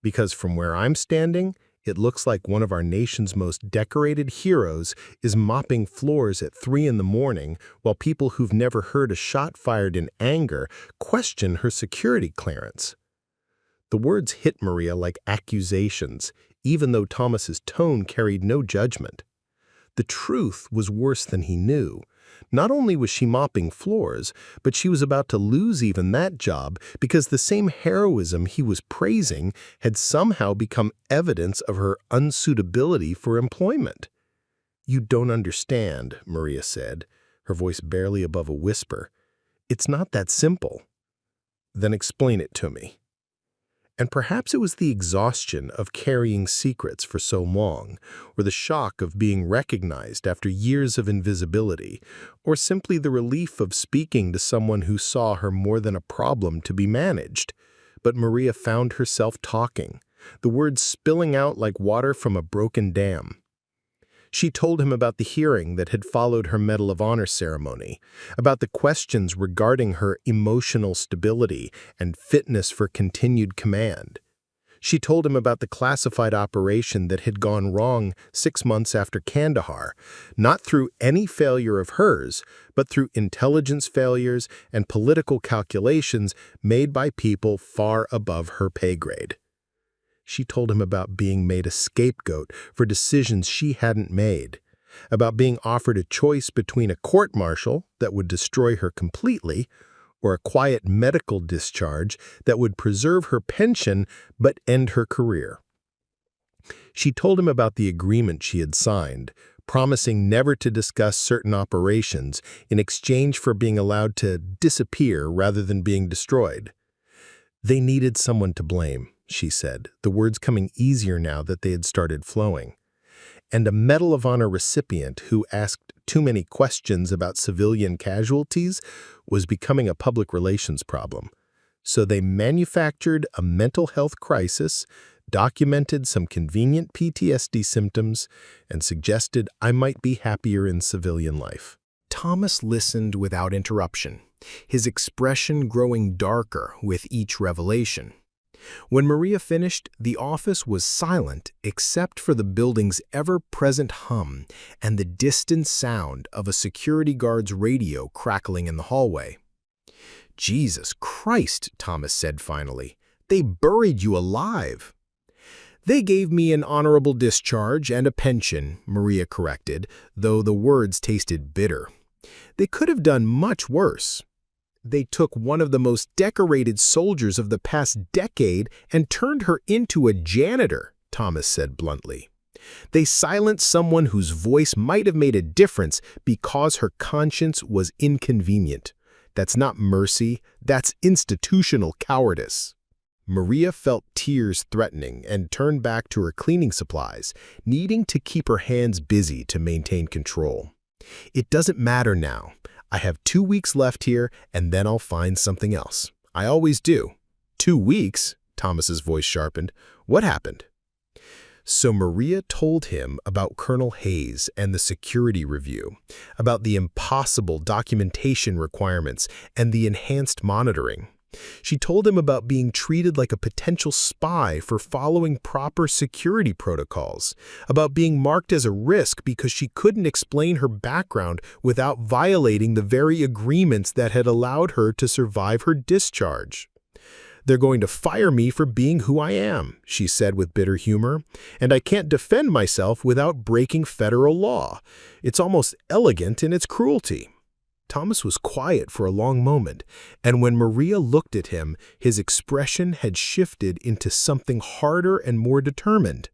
Because from where I'm standing, it looks like one of our nation's most decorated heroes is mopping floors at 3 in the morning while people who've never heard a shot fired in anger question her security clearance. The words hit Maria like accusations, even though Thomas's tone carried no judgment. The truth was worse than he knew. Not only was she mopping floors, but she was about to lose even that job because the same heroism he was praising had somehow become evidence of her unsuitability for employment. "You don't understand," Maria said, her voice barely above a whisper. "It's not that simple." "Then explain it to me." And perhaps it was the exhaustion of carrying secrets for so long, or the shock of being recognized after years of invisibility, or simply the relief of speaking to someone who saw her more than a problem to be managed. But Maria found herself talking, the words spilling out like water from a broken dam. She told him about the hearing that had followed her Medal of Honor ceremony, about the questions regarding her emotional stability and fitness for continued command. She told him about the classified operation that had gone wrong 6 months after Kandahar, not through any failure of hers, but through intelligence failures and political calculations made by people far above her pay grade. She told him about being made a scapegoat for decisions she hadn't made, about being offered a choice between a court-martial that would destroy her completely or a quiet medical discharge that would preserve her pension but end her career. She told him about the agreement she had signed, promising never to discuss certain operations in exchange for being allowed to disappear rather than being destroyed. They needed someone to blame, she said, the words coming easier now that they had started flowing. And a Medal of Honor recipient who asked too many questions about civilian casualties was becoming a public relations problem. So they manufactured a mental health crisis, documented some convenient PTSD symptoms, and suggested I might be happier in civilian life. Thomas listened without interruption, his expression growing darker with each revelation. When Maria finished, the office was silent except for the building's ever-present hum and the distant sound of a security guard's radio crackling in the hallway. "Jesus Christ," Thomas said finally, "they buried you alive." "They gave me an honorable discharge and a pension," Maria corrected, though the words tasted bitter. "They could have done much worse. They took one of the most decorated soldiers of the past decade and turned her into a janitor," Thomas said bluntly. "They silenced someone whose voice might have made a difference because her conscience was inconvenient. That's not mercy, that's institutional cowardice." Maria felt tears threatening and turned back to her cleaning supplies, needing to keep her hands busy to maintain control. "It doesn't matter now. I have 2 weeks left here, and then I'll find something else. I always do." 2 weeks? Thomas's voice sharpened. "What happened?" So Maria told him about Colonel Hayes and the security review, about the impossible documentation requirements and the enhanced monitoring. She told him about being treated like a potential spy for following proper security protocols, about being marked as a risk because she couldn't explain her background without violating the very agreements that had allowed her to survive her discharge. "They're going to fire me for being who I am," she said with bitter humor, "and I can't defend myself without breaking federal law. It's almost elegant in its cruelty." Thomas was quiet for a long moment, and when Maria looked at him, his expression had shifted into something harder and more determined.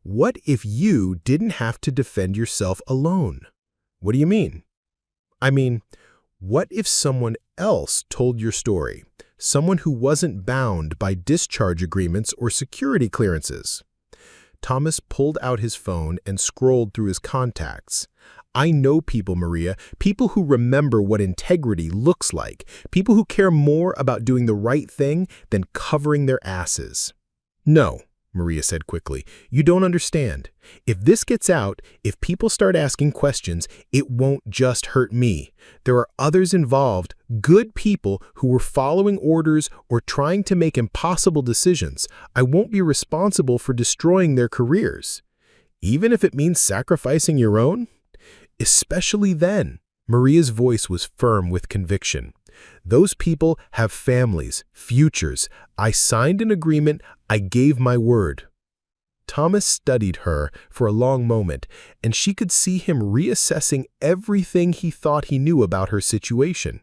"What if you didn't have to defend yourself alone?" "What do you mean?" "I mean, what if someone else told your story, someone who wasn't bound by discharge agreements or security clearances?" Thomas pulled out his phone and scrolled through his contacts. "I know people, Maria, people who remember what integrity looks like, people who care more about doing the right thing than covering their asses." "No," Maria said quickly. "You don't understand. If this gets out, if people start asking questions, it won't just hurt me. There are others involved, good people who were following orders or trying to make impossible decisions. I won't be responsible for destroying their careers. Even if it means sacrificing your own? Especially then." Maria's voice was firm with conviction. "Those people have families, futures. I signed an agreement. I gave my word." Thomas studied her for a long moment, and she could see him reassessing everything he thought he knew about her situation.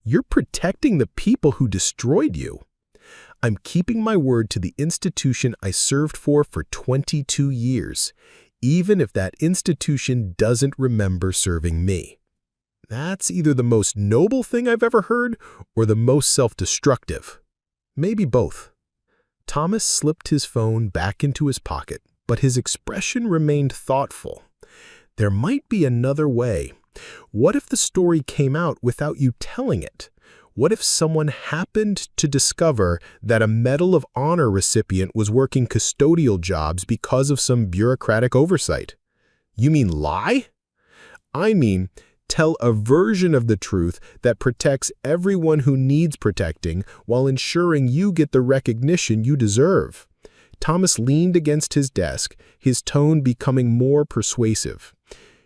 "You're protecting the people who destroyed you." "I'm keeping my word to the institution I served for 22 years, even if that institution doesn't remember serving me." That's either the most noble thing I've ever heard or the most self-destructive. Maybe both. Thomas slipped his phone back into his pocket, but his expression remained thoughtful. There might be another way. What if the story came out without you telling it? What if someone happened to discover that a Medal of Honor recipient was working custodial jobs because of some bureaucratic oversight? You mean lie? I mean, tell a version of the truth that protects everyone who needs protecting while ensuring you get the recognition you deserve. Thomas leaned against his desk, his tone becoming more persuasive.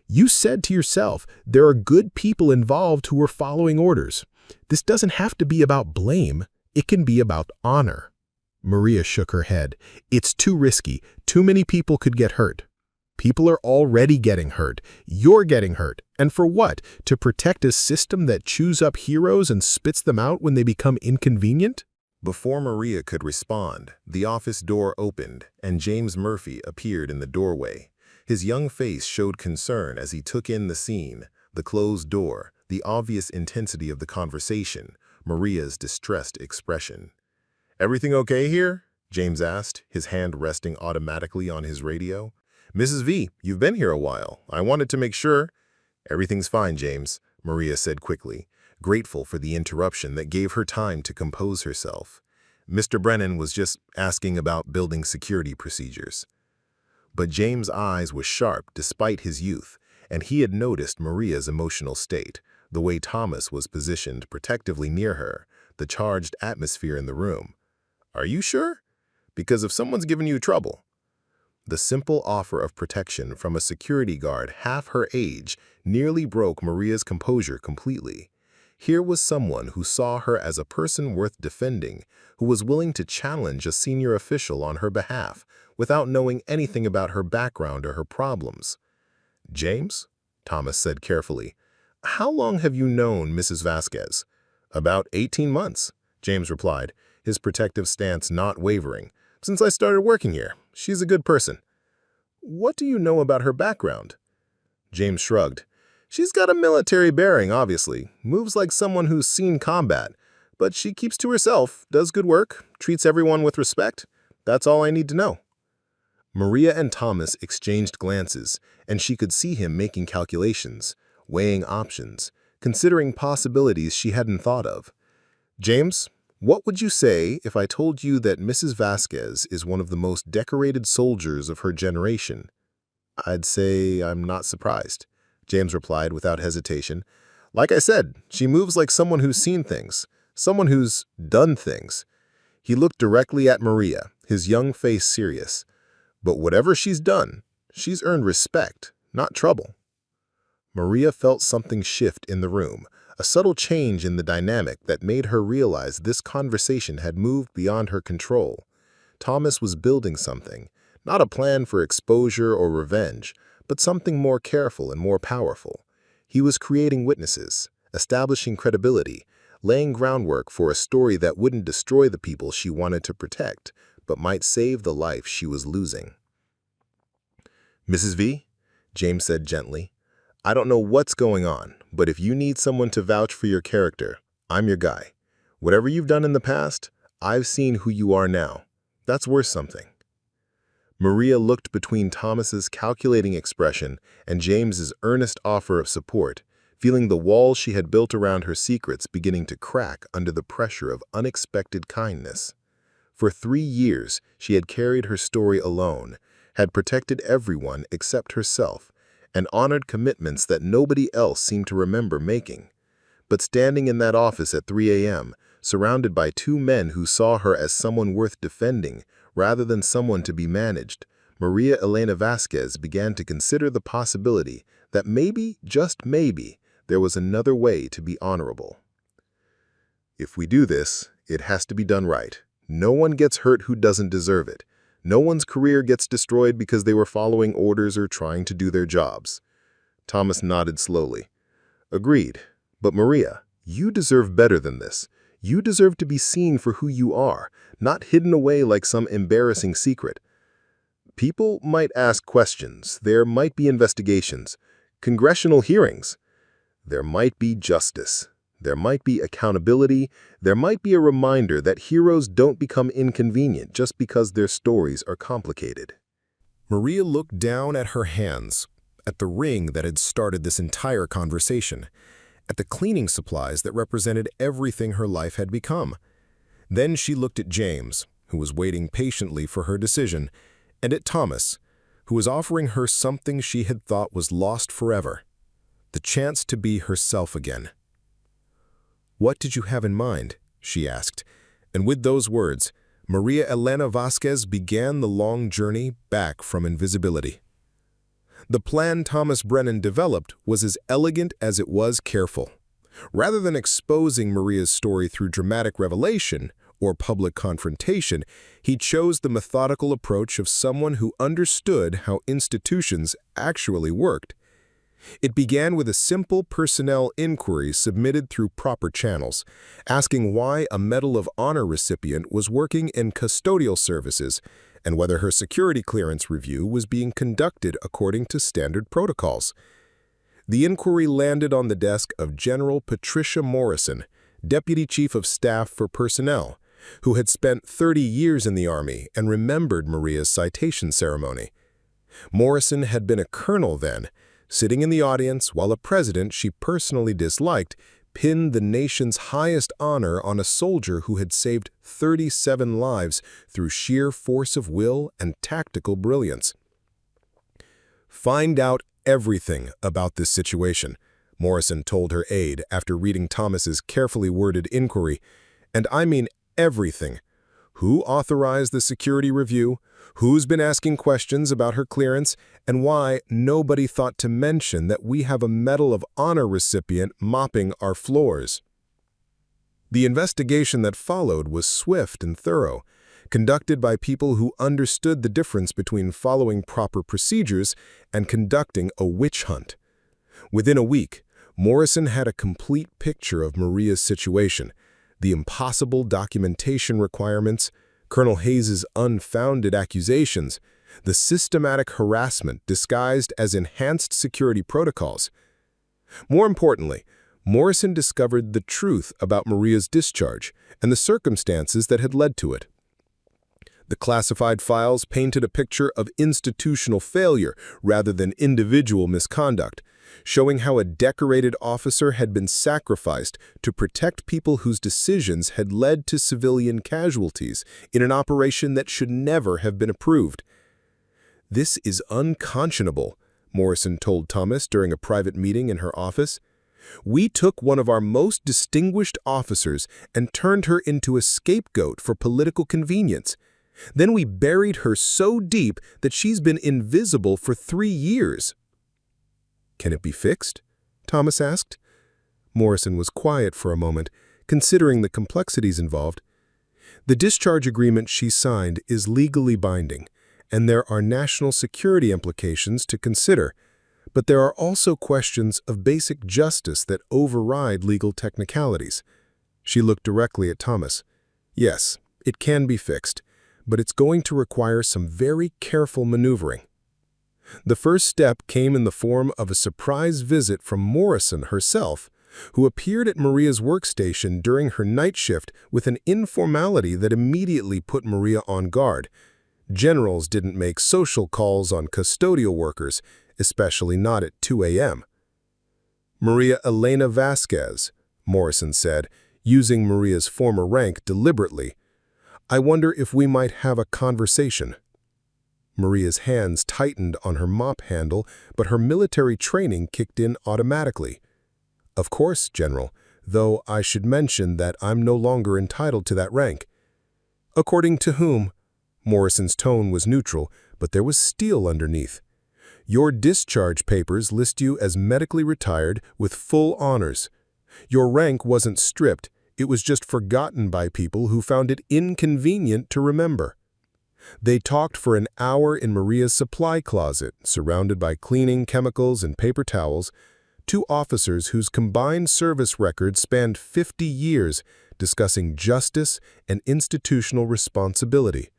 "You said to yourself, there are good people involved who are following orders. This doesn't have to be about blame. It can be about honor." Maria shook her head. "It's too risky. Too many people could get hurt." "People are already getting hurt. You're getting hurt. And for what? To protect a system that chews up heroes and spits them out when they become inconvenient?" Before Maria could respond, the office door opened and James Murphy appeared in the doorway. His young face showed concern as he took in the scene, the closed door, the obvious intensity of the conversation, Maria's distressed expression. "Everything okay here?" James asked, his hand resting automatically on his radio. "Mrs. V, you've been here a while. I wanted to make sure." "Everything's fine, James," Maria said quickly, grateful for the interruption that gave her time to compose herself. "Mr. Brennan was just asking about building security procedures." But James' eyes were sharp despite his youth, and he had noticed Maria's emotional state, the way Thomas was positioned protectively near her, the charged atmosphere in the room. "Are you sure? Because if someone's given you trouble..." The simple offer of protection from a security guard half her age nearly broke Maria's composure completely. Here was someone who saw her as a person worth defending, who was willing to challenge a senior official on her behalf without knowing anything about her background or her problems. "James," Thomas said carefully, "how long have you known Mrs. Vasquez?" "About 18 months, James replied, his protective stance not wavering. "Since I started working here. She's a good person." "What do you know about her background?" James shrugged. "She's got a military bearing, obviously. Moves like someone who's seen combat. But she keeps to herself, does good work, treats everyone with respect. That's all I need to know." Maria and Thomas exchanged glances, and she could see him making calculations, weighing options, considering possibilities she hadn't thought of. "James, what would you say if I told you that Mrs. Vasquez is one of the most decorated soldiers of her generation?" "I'd say I'm not surprised," James replied without hesitation. "Like I said, she moves like someone who's seen things, someone who's done things." He looked directly at Maria, his young face serious. "But whatever she's done, she's earned respect, not trouble." Maria felt something shift in the room, a subtle change in the dynamic that made her realize this conversation had moved beyond her control. Thomas was building something, not a plan for exposure or revenge, but something more careful and more powerful. He was creating witnesses, establishing credibility, laying groundwork for a story that wouldn't destroy the people she wanted to protect, but might save the life she was losing. "Mrs. V," James said gently, "I don't know what's going on, but if you need someone to vouch for your character, I'm your guy. Whatever you've done in the past, I've seen who you are now. That's worth something." Maria looked between Thomas's calculating expression and James's earnest offer of support, feeling the walls she had built around her secrets beginning to crack under the pressure of unexpected kindness. For 3 years, she had carried her story alone, had protected everyone except herself, and honored commitments that nobody else seemed to remember making. But standing in that office at 3 a.m., surrounded by 2 men who saw her as someone worth defending rather than someone to be managed, Maria Elena Vasquez began to consider the possibility that maybe, just maybe, there was another way to be honorable. If we do this, it has to be done right. No one gets hurt who doesn't deserve it. No one's career gets destroyed because they were following orders or trying to do their jobs. Thomas nodded slowly. Agreed. But Maria, you deserve better than this. You deserve to be seen for who you are, not hidden away like some embarrassing secret. People might ask questions. There might be investigations, congressional hearings. There might be justice. There might be accountability. There might be a reminder that heroes don't become inconvenient just because their stories are complicated. Maria looked down at her hands, at the ring that had started this entire conversation, at the cleaning supplies that represented everything her life had become. Then she looked at James, who was waiting patiently for her decision, and at Thomas, who was offering her something she had thought was lost forever, the chance to be herself again. "What did you have in mind?" she asked, and with those words, Maria Elena Vasquez began the long journey back from invisibility. The plan Thomas Brennan developed was as elegant as it was careful. Rather than exposing Maria's story through dramatic revelation or public confrontation, he chose the methodical approach of someone who understood how institutions actually worked. It began with a simple personnel inquiry submitted through proper channels, asking why a Medal of Honor recipient was working in custodial services and whether her security clearance review was being conducted according to standard protocols. The inquiry landed on the desk of General Patricia Morrison, Deputy Chief of Staff for Personnel, who had spent 30 years in the Army and remembered Maria's citation ceremony. Morrison had been a colonel then, sitting in the audience while a president she personally disliked pinned the nation's highest honor on a soldier who had saved 37 lives through sheer force of will and tactical brilliance. "Find out everything about this situation," Morrison told her aide after reading Thomas's carefully worded inquiry, "and I mean everything. Who authorized the security review, who's been asking questions about her clearance, and why nobody thought to mention that we have a Medal of Honor recipient mopping our floors." The investigation that followed was swift and thorough, conducted by people who understood the difference between following proper procedures and conducting a witch hunt. Within a week, Morrison had a complete picture of Maria's situation, the impossible documentation requirements, Colonel Hayes's unfounded accusations, the systematic harassment disguised as enhanced security protocols. More importantly, Morrison discovered the truth about Maria's discharge and the circumstances that had led to it. The classified files painted a picture of institutional failure rather than individual misconduct, showing how a decorated officer had been sacrificed to protect people whose decisions had led to civilian casualties in an operation that should never have been approved. "This is unconscionable," Morrison told Thomas during a private meeting in her office. "We took one of our most distinguished officers and turned her into a scapegoat for political convenience. Then we buried her so deep that she's been invisible for 3 years. "Can it be fixed?" Thomas asked. Morrison was quiet for a moment, considering the complexities involved. "The discharge agreement she signed is legally binding, and there are national security implications to consider, but there are also questions of basic justice that override legal technicalities." She looked directly at Thomas. "Yes, it can be fixed, but it's going to require some very careful maneuvering." The first step came in the form of a surprise visit from Morrison herself, who appeared at Maria's workstation during her night shift with an informality that immediately put Maria on guard. Generals didn't make social calls on custodial workers, especially not at 2 a.m. "Maria Elena Vasquez," Morrison said, using Maria's former rank deliberately. I wonder if we might have a conversation." Maria's hands tightened on her mop handle, but her military training kicked in automatically. "Of course, General, though I should mention that I'm no longer entitled to that rank." "According to whom?" Morrison's tone was neutral, but there was steel underneath. "Your discharge papers list you as medically retired with full honors. Your rank wasn't stripped, it was just forgotten by people who found it inconvenient to remember." They talked for an hour in Maria's supply closet, surrounded by cleaning chemicals and paper towels, two officers whose combined service records spanned 50 years, discussing justice and institutional responsibility.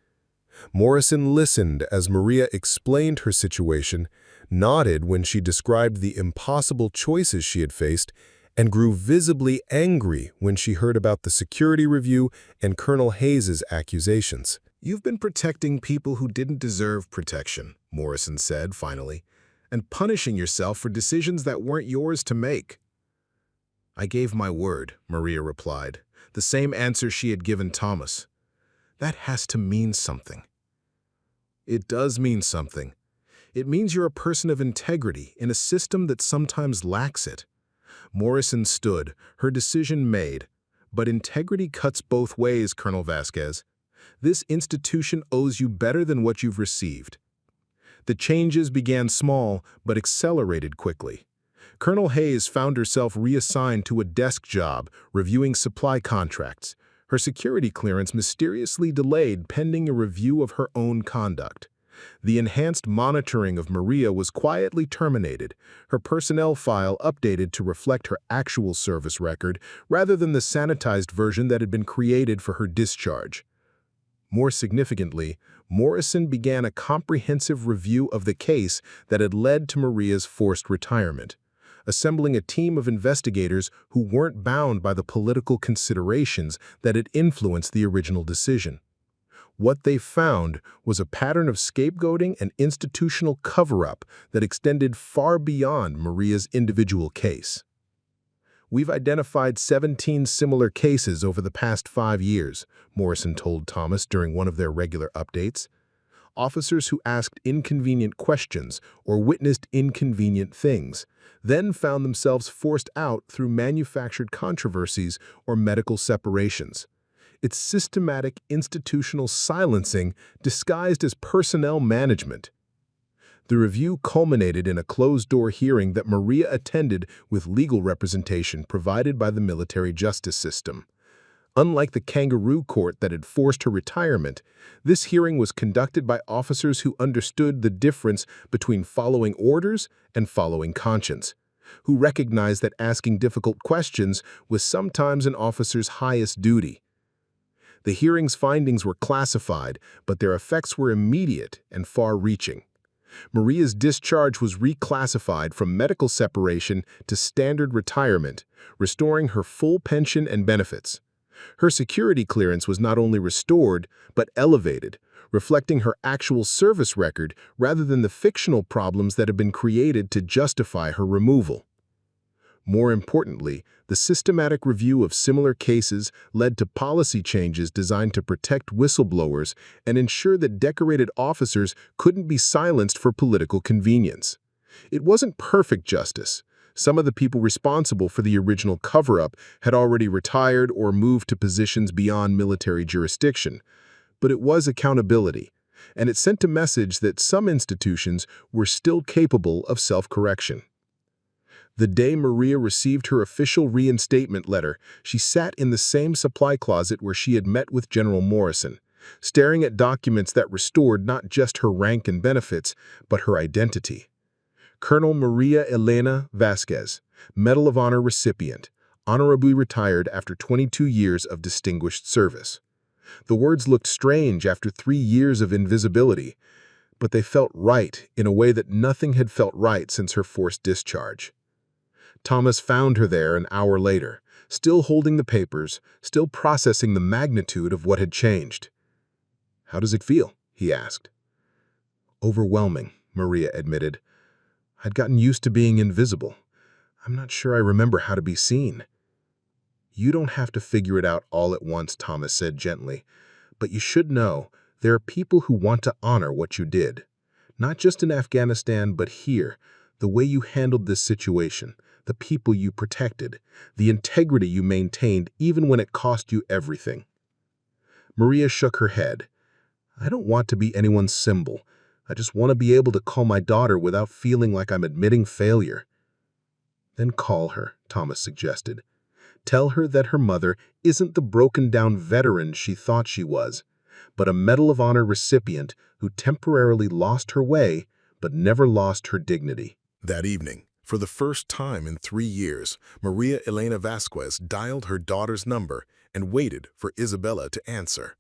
Morrison listened as Maria explained her situation, nodded when she described the impossible choices she had faced, and grew visibly angry when she heard about the security review and Colonel Hayes's accusations. "You've been protecting people who didn't deserve protection," Morrison said finally, "and punishing yourself for decisions that weren't yours to make." "I gave my word," Maria replied, the same answer she had given Thomas. "That has to mean something." "It does mean something. It means you're a person of integrity in a system that sometimes lacks it." Morrison stood, her decision made. "But integrity cuts both ways, Colonel Vasquez. This institution owes you better than what you've received." The changes began small, but accelerated quickly. Colonel Hayes found herself reassigned to a desk job, reviewing supply contracts. Her security clearance mysteriously delayed pending a review of her own conduct. The enhanced monitoring of Maria was quietly terminated, her personnel file updated to reflect her actual service record rather than the sanitized version that had been created for her discharge. More significantly, Morrison began a comprehensive review of the case that had led to Maria's forced retirement, assembling a team of investigators who weren't bound by the political considerations that had influenced the original decision. What they found was a pattern of scapegoating and institutional cover-up that extended far beyond Maria's individual case. "We've identified 17 similar cases over the past 5 years," Morrison told Thomas during one of their regular updates. "Officers who asked inconvenient questions or witnessed inconvenient things, then found themselves forced out through manufactured controversies or medical separations. It's systematic institutional silencing disguised as personnel management." The review culminated in a closed-door hearing that Maria attended with legal representation provided by the military justice system. Unlike the kangaroo court that had forced her retirement, this hearing was conducted by officers who understood the difference between following orders and following conscience, who recognized that asking difficult questions was sometimes an officer's highest duty. The hearing's findings were classified, but their effects were immediate and far-reaching. Maria's discharge was reclassified from medical separation to standard retirement, restoring her full pension and benefits. Her security clearance was not only restored, but elevated, reflecting her actual service record rather than the fictional problems that had been created to justify her removal. More importantly, the systematic review of similar cases led to policy changes designed to protect whistleblowers and ensure that decorated officers couldn't be silenced for political convenience. It wasn't perfect justice. Some of the people responsible for the original cover-up had already retired or moved to positions beyond military jurisdiction. But it was accountability, and it sent a message that some institutions were still capable of self-correction. The day Maria received her official reinstatement letter, she sat in the same supply closet where she had met with General Morrison, staring at documents that restored not just her rank and benefits, but her identity. Colonel Maria Elena Vasquez, Medal of Honor recipient, honorably retired after 22 years of distinguished service. The words looked strange after 3 years of invisibility, but they felt right in a way that nothing had felt right since her forced discharge. Thomas found her there an hour later, still holding the papers, still processing the magnitude of what had changed. "How does it feel?" he asked. "Overwhelming," Maria admitted. "I'd gotten used to being invisible. I'm not sure I remember how to be seen." "You don't have to figure it out all at once," Thomas said gently. But you should know, there are people who want to honor what you did. Not just in Afghanistan, but here. The way you handled this situation, the people you protected, the integrity you maintained even when it cost you everything. Maria shook her head. I don't want to be anyone's symbol. I just want to be able to call my daughter without feeling like I'm admitting failure. Then call her, Thomas suggested. Tell her that her mother isn't the broken-down veteran she thought she was, but a Medal of Honor recipient who temporarily lost her way but never lost her dignity. That evening, for the first time in 3 years, Maria Elena Vasquez dialed her daughter's number and waited for Isabella to answer.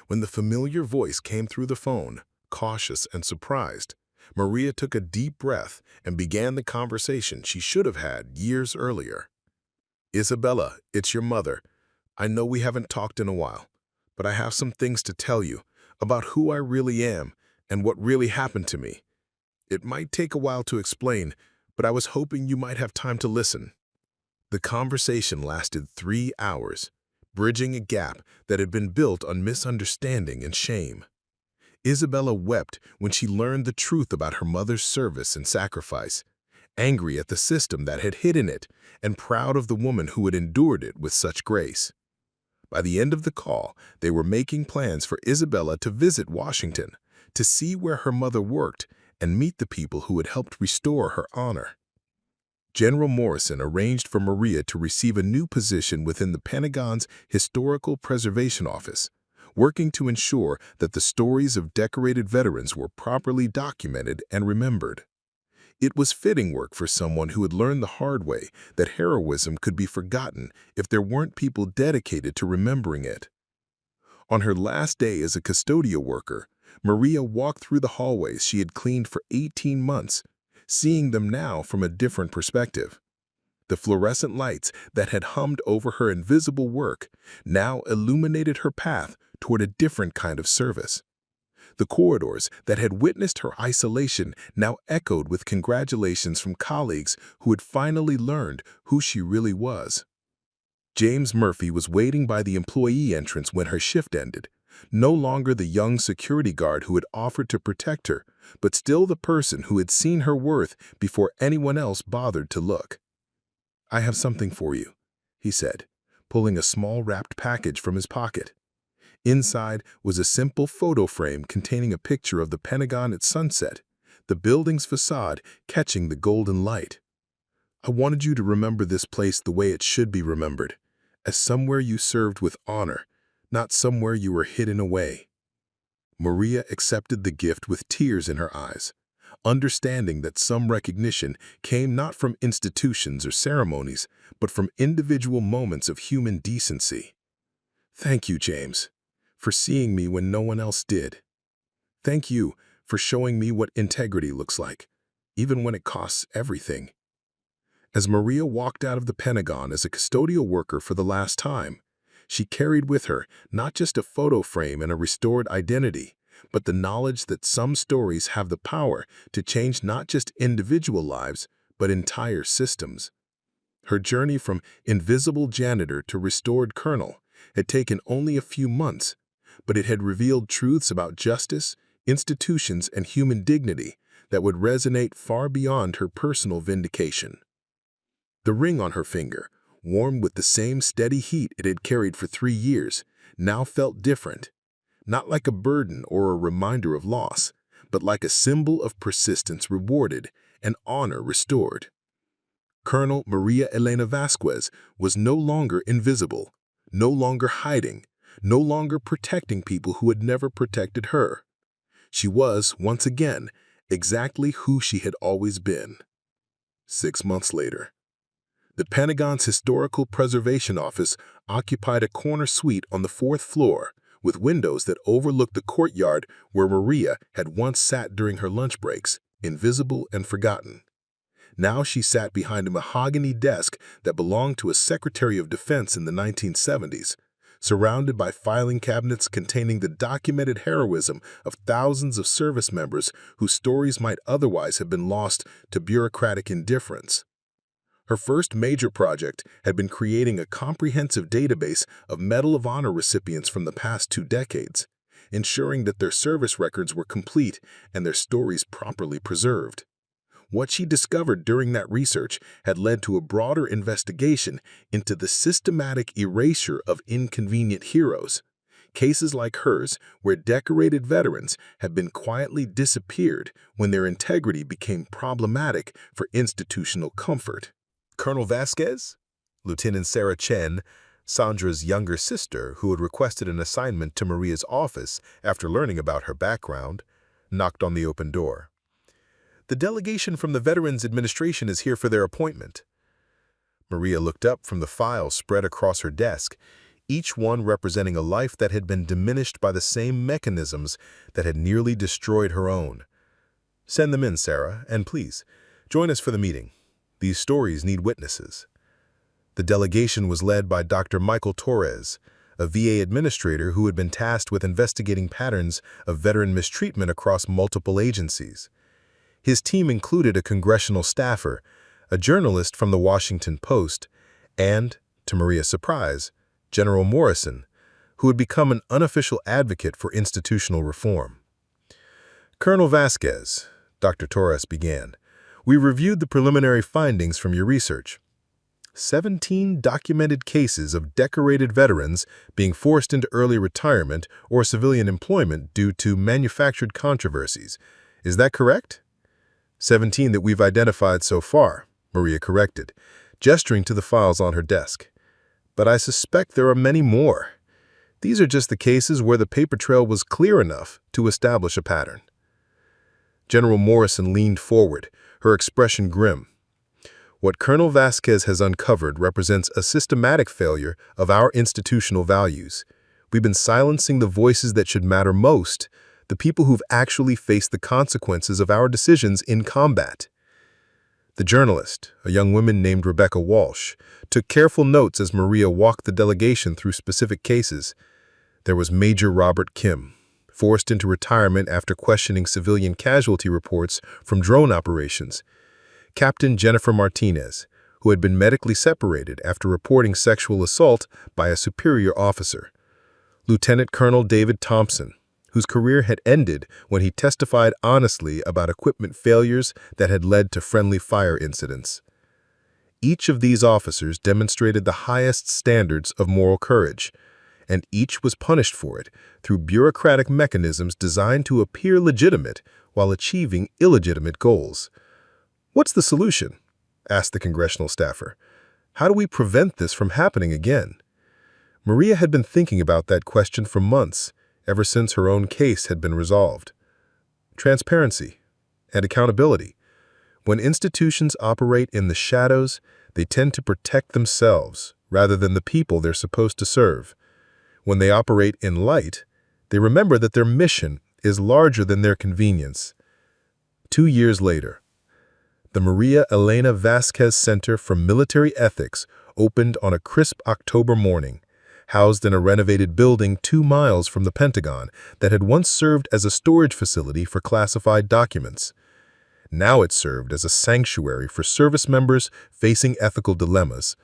When the familiar voice came through the phone, cautious and surprised, Maria took a deep breath and began the conversation she should have had years earlier. Isabella, it's your mother. I know we haven't talked in a while, but I have some things to tell you about who I really am and what really happened to me. It might take a while to explain, but I was hoping you might have time to listen. The conversation lasted 3 hours, bridging a gap that had been built on misunderstanding and shame. Isabella wept when she learned the truth about her mother's service and sacrifice, angry at the system that had hidden it and proud of the woman who had endured it with such grace. By the end of the call, they were making plans for Isabella to visit Washington, to see where her mother worked and meet the people who had helped restore her honor. General Morrison arranged for Maria to receive a new position within the Pentagon's Historical Preservation Office, working to ensure that the stories of decorated veterans were properly documented and remembered. It was fitting work for someone who had learned the hard way that heroism could be forgotten if there weren't people dedicated to remembering it. On her last day as a custodial worker, Maria walked through the hallways she had cleaned for 18 months, seeing them now from a different perspective. The fluorescent lights that had hummed over her invisible work now illuminated her path toward a different kind of service. The corridors that had witnessed her isolation now echoed with congratulations from colleagues who had finally learned who she really was. James Murphy was waiting by the employee entrance when her shift ended, no longer the young security guard who had offered to protect her, but still the person who had seen her worth before anyone else bothered to look. I have something for you, he said, pulling a small wrapped package from his pocket. Inside was a simple photo frame containing a picture of the Pentagon at sunset, the building's facade catching the golden light. I wanted you to remember this place the way it should be remembered, as somewhere you served with honor, not somewhere you were hidden away. Maria accepted the gift with tears in her eyes, understanding that some recognition came not from institutions or ceremonies, but from individual moments of human decency. Thank you, James, for seeing me when no one else did. Thank you for showing me what integrity looks like, even when it costs everything. As Maria walked out of the Pentagon as a custodial worker for the last time, she carried with her not just a photo frame and a restored identity, but the knowledge that some stories have the power to change not just individual lives, but entire systems. Her journey from invisible janitor to restored colonel had taken only a few months, but it had revealed truths about justice, institutions, and human dignity that would resonate far beyond her personal vindication. The ring on her finger, warm with the same steady heat it had carried for 3 years, now felt different, not like a burden or a reminder of loss, but like a symbol of persistence rewarded and honor restored. Colonel Maria Elena Vasquez was no longer invisible, no longer hiding, no longer protecting people who had never protected her. She was, once again, exactly who she had always been. 6 months later, the Pentagon's Historical Preservation Office occupied a corner suite on the 4th floor with windows that overlooked the courtyard where Maria had once sat during her lunch breaks, invisible and forgotten. Now she sat behind a mahogany desk that belonged to a Secretary of Defense in the 1970s, surrounded by filing cabinets containing the documented heroism of thousands of service members whose stories might otherwise have been lost to bureaucratic indifference. Her first major project had been creating a comprehensive database of Medal of Honor recipients from the past 2 decades, ensuring that their service records were complete and their stories properly preserved. What she discovered during that research had led to a broader investigation into the systematic erasure of inconvenient heroes. Cases like hers, where decorated veterans had been quietly disappeared when their integrity became problematic for institutional comfort. Colonel Vasquez, Lieutenant Sarah Chen, Sandra's younger sister, who had requested an assignment to Maria's office after learning about her background, knocked on the open door. "The delegation from the Veterans Administration is here for their appointment." Maria looked up from the files spread across her desk, each one representing a life that had been diminished by the same mechanisms that had nearly destroyed her own. "Send them in, Sarah, and please, join us for the meeting. These stories need witnesses." The delegation was led by Dr. Michael Torres, a VA administrator who had been tasked with investigating patterns of veteran mistreatment across multiple agencies. His team included a congressional staffer, a journalist from the Washington Post, and, to Maria's surprise, General Morrison, who had become an unofficial advocate for institutional reform. "Colonel Vasquez," Dr. Torres began, "we reviewed the preliminary findings from your research. 17 documented cases of decorated veterans being forced into early retirement or civilian employment due to manufactured controversies. Is that correct?" 17 that we've identified so far, Maria corrected, gesturing to the files on her desk. "But I suspect there are many more. These are just the cases where the paper trail was clear enough to establish a pattern." General Morrison leaned forward, her expression grim. "What Colonel Vasquez has uncovered represents a systematic failure of our institutional values. We've been silencing the voices that should matter most, the people who've actually faced the consequences of our decisions in combat." The journalist, a young woman named Rebecca Walsh, took careful notes as Maria walked the delegation through specific cases. There was Major Robert Kim, forced into retirement after questioning civilian casualty reports from drone operations. Captain Jennifer Martinez, who had been medically separated after reporting sexual assault by a superior officer. Lieutenant Colonel David Thompson, whose career had ended when he testified honestly about equipment failures that had led to friendly fire incidents. Each of these officers demonstrated the highest standards of moral courage, and each was punished for it through bureaucratic mechanisms designed to appear legitimate while achieving illegitimate goals. "What's the solution?" asked the congressional staffer. "How do we prevent this from happening again?" Maria had been thinking about that question for months, ever since her own case had been resolved. Transparency and accountability. When institutions operate in the shadows, they tend to protect themselves rather than the people they're supposed to serve. When they operate in light, they remember that their mission is larger than their convenience. 2 years later, the Maria Elena Vasquez Center for Military Ethics opened on a crisp October morning, housed in a renovated building 2 miles from the Pentagon that had once served as a storage facility for classified documents. Now it served as a sanctuary for service members facing ethical dilemmas,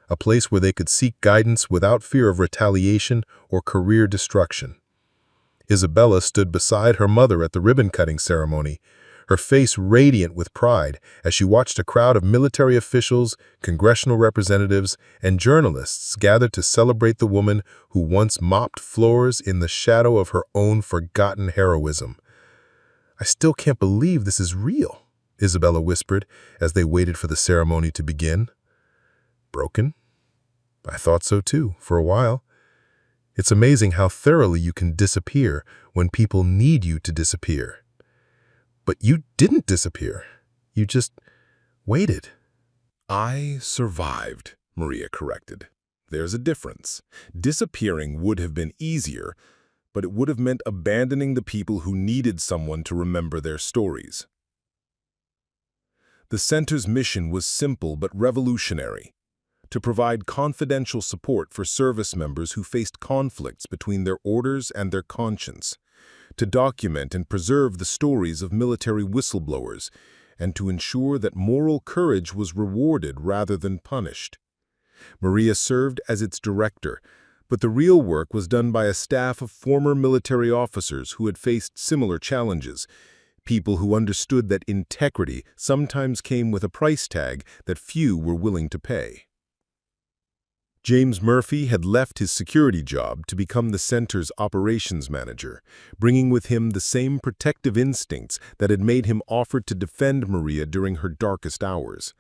a place where they could seek guidance without fear of retaliation or career destruction. Isabella stood beside her mother at the ribbon-cutting ceremony, her face radiant with pride as she watched a crowd of military officials, congressional representatives, and journalists gather to celebrate the woman who once mopped floors in the shadow of her own forgotten heroism. "I still can't believe this is real," Isabella whispered as they waited for the ceremony to begin. "Broken? I thought so too, for a while. It's amazing how thoroughly you can disappear when people need you to disappear. But you didn't disappear. You just waited." "I survived," Maria corrected. "There's a difference. Disappearing would have been easier, but it would have meant abandoning the people who needed someone to remember their stories." The center's mission was simple but revolutionary: to provide confidential support for service members who faced conflicts between their orders and their conscience, to document and preserve the stories of military whistleblowers, and to ensure that moral courage was rewarded rather than punished. Maria served as its director, but the real work was done by a staff of former military officers who had faced similar challenges, people who understood that integrity sometimes came with a price tag that few were willing to pay. James Murphy had left his security job to become the center's operations manager, bringing with him the same protective instincts that had made him offer to defend Maria during her darkest hours.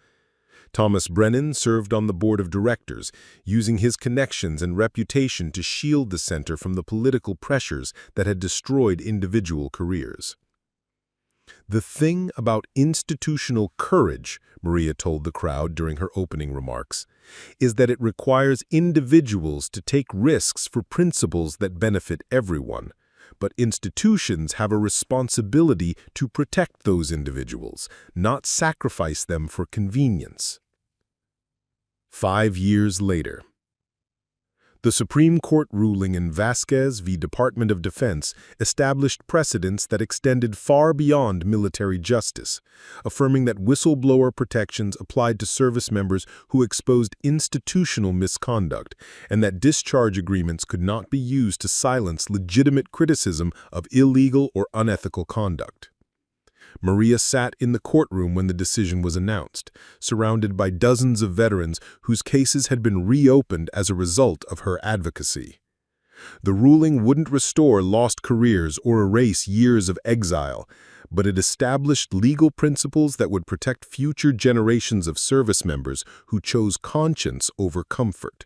Thomas Brennan served on the board of directors, using his connections and reputation to shield the center from the political pressures that had destroyed individual careers. "The thing about institutional courage," Maria told the crowd during her opening remarks, "is that it requires individuals to take risks for principles that benefit everyone. But institutions have a responsibility to protect those individuals, not sacrifice them for convenience." 5 years later. The Supreme Court ruling in Vasquez v. Department of Defense established precedents that extended far beyond military justice, affirming that whistleblower protections applied to service members who exposed institutional misconduct, and that discharge agreements could not be used to silence legitimate criticism of illegal or unethical conduct. Maria sat in the courtroom when the decision was announced, surrounded by dozens of veterans whose cases had been reopened as a result of her advocacy. The ruling wouldn't restore lost careers or erase years of exile, but it established legal principles that would protect future generations of service members who chose conscience over comfort.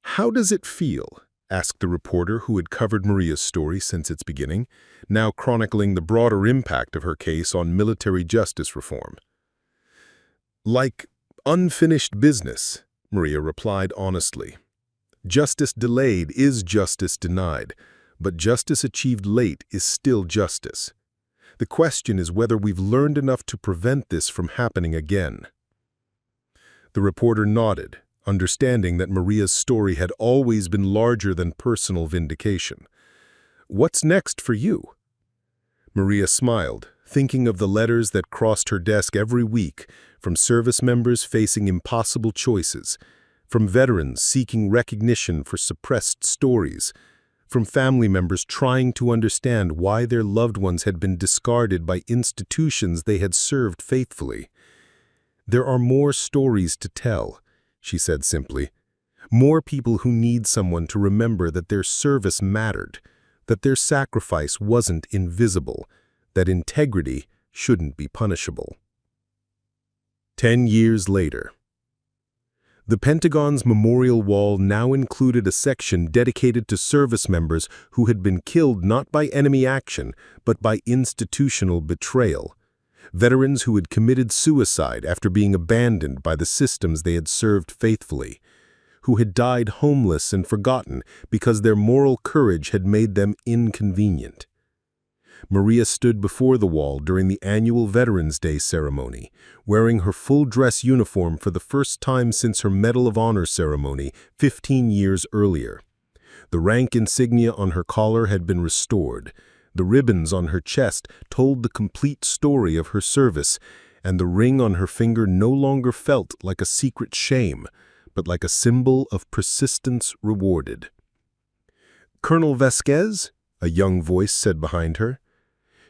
"How does it feel?" asked the reporter who had covered Maria's story since its beginning, now chronicling the broader impact of her case on military justice reform. "Like unfinished business," Maria replied honestly. "Justice delayed is justice denied, but justice achieved late is still justice. The question is whether we've learned enough to prevent this from happening again." The reporter nodded, understanding that Maria's story had always been larger than personal vindication. "What's next for you?" Maria smiled, thinking of the letters that crossed her desk every week, from service members facing impossible choices, from veterans seeking recognition for suppressed stories, from family members trying to understand why their loved ones had been discarded by institutions they had served faithfully. "There are more stories to tell," she said simply. "More people who need someone to remember that their service mattered, that their sacrifice wasn't invisible, that integrity shouldn't be punishable." 10 years later. The Pentagon's memorial wall now included a section dedicated to service members who had been killed not by enemy action, but by institutional betrayal. Veterans who had committed suicide after being abandoned by the systems they had served faithfully, who had died homeless and forgotten because their moral courage had made them inconvenient. Maria stood before the wall during the annual Veterans Day ceremony, wearing her full dress uniform for the first time since her Medal of Honor ceremony 15 years earlier. The rank insignia on her collar had been restored. The ribbons on her chest told the complete story of her service, and the ring on her finger no longer felt like a secret shame, but like a symbol of persistence rewarded. "Colonel Vasquez?" a young voice said behind her.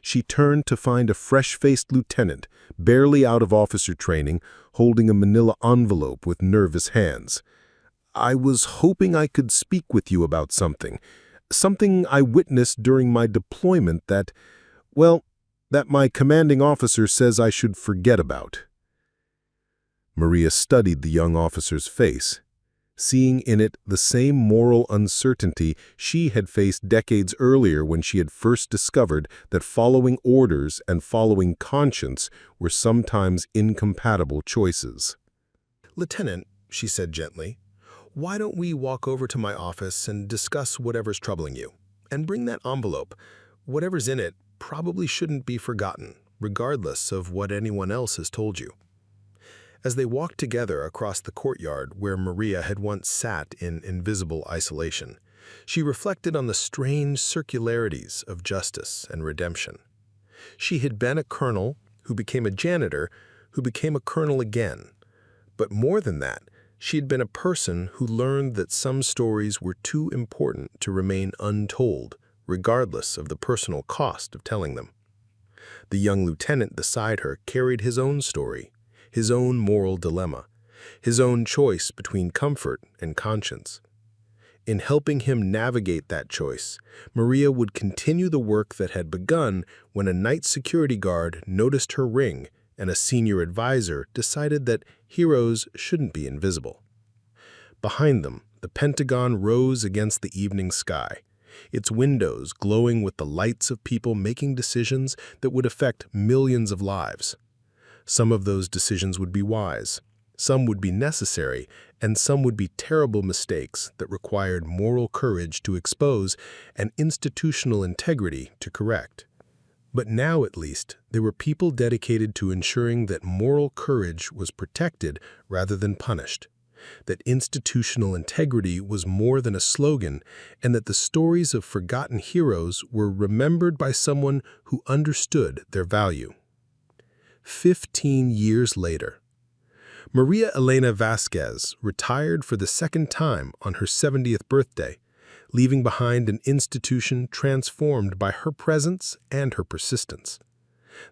She turned to find a fresh-faced lieutenant, barely out of officer training, holding a manila envelope with nervous hands. "I was hoping I could speak with you about something I witnessed during my deployment that my commanding officer says I should forget about." Maria studied the young officer's face, seeing in it the same moral uncertainty she had faced decades earlier when she had first discovered that following orders and following conscience were sometimes incompatible choices. "Lieutenant," she said gently, "why don't we walk over to my office and discuss whatever's troubling you? And bring that envelope. Whatever's in it probably shouldn't be forgotten, regardless of what anyone else has told you." As they walked together across the courtyard where Maria had once sat in invisible isolation, she reflected on the strange circularities of justice and redemption. She had been a colonel who became a janitor, who became a colonel again. But more than that, she had been a person who learned that some stories were too important to remain untold, regardless of the personal cost of telling them. The young lieutenant beside her carried his own story, his own moral dilemma, his own choice between comfort and conscience. In helping him navigate that choice, Maria would continue the work that had begun when a night security guard noticed her ring and a senior advisor decided that heroes shouldn't be invisible. Behind them, the Pentagon rose against the evening sky, its windows glowing with the lights of people making decisions that would affect millions of lives. Some of those decisions would be wise, some would be necessary, and some would be terrible mistakes that required moral courage to expose and institutional integrity to correct. But now, at least, there were people dedicated to ensuring that moral courage was protected rather than punished, that institutional integrity was more than a slogan, and that the stories of forgotten heroes were remembered by someone who understood their value. 15 years later, Maria Elena Vasquez retired for the second time on her 70th birthday, leaving behind an institution transformed by her presence and her persistence.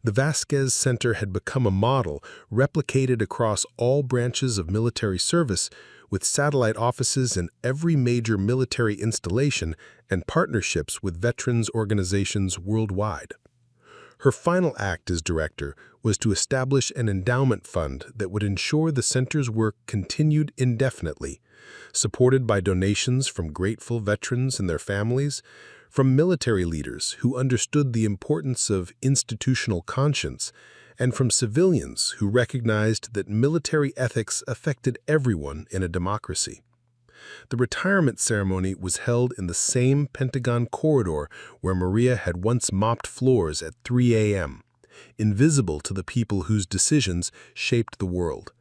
The Vasquez Center had become a model replicated across all branches of military service, with satellite offices in every major military installation and partnerships with veterans organizations worldwide. Her final act as director was to establish an endowment fund that would ensure the center's work continued indefinitely, supported by donations from grateful veterans and their families, from military leaders who understood the importance of institutional conscience, and from civilians who recognized that military ethics affected everyone in a democracy. The retirement ceremony was held in the same Pentagon corridor where Maria had once mopped floors at 3 a.m., invisible to the people whose decisions shaped the world.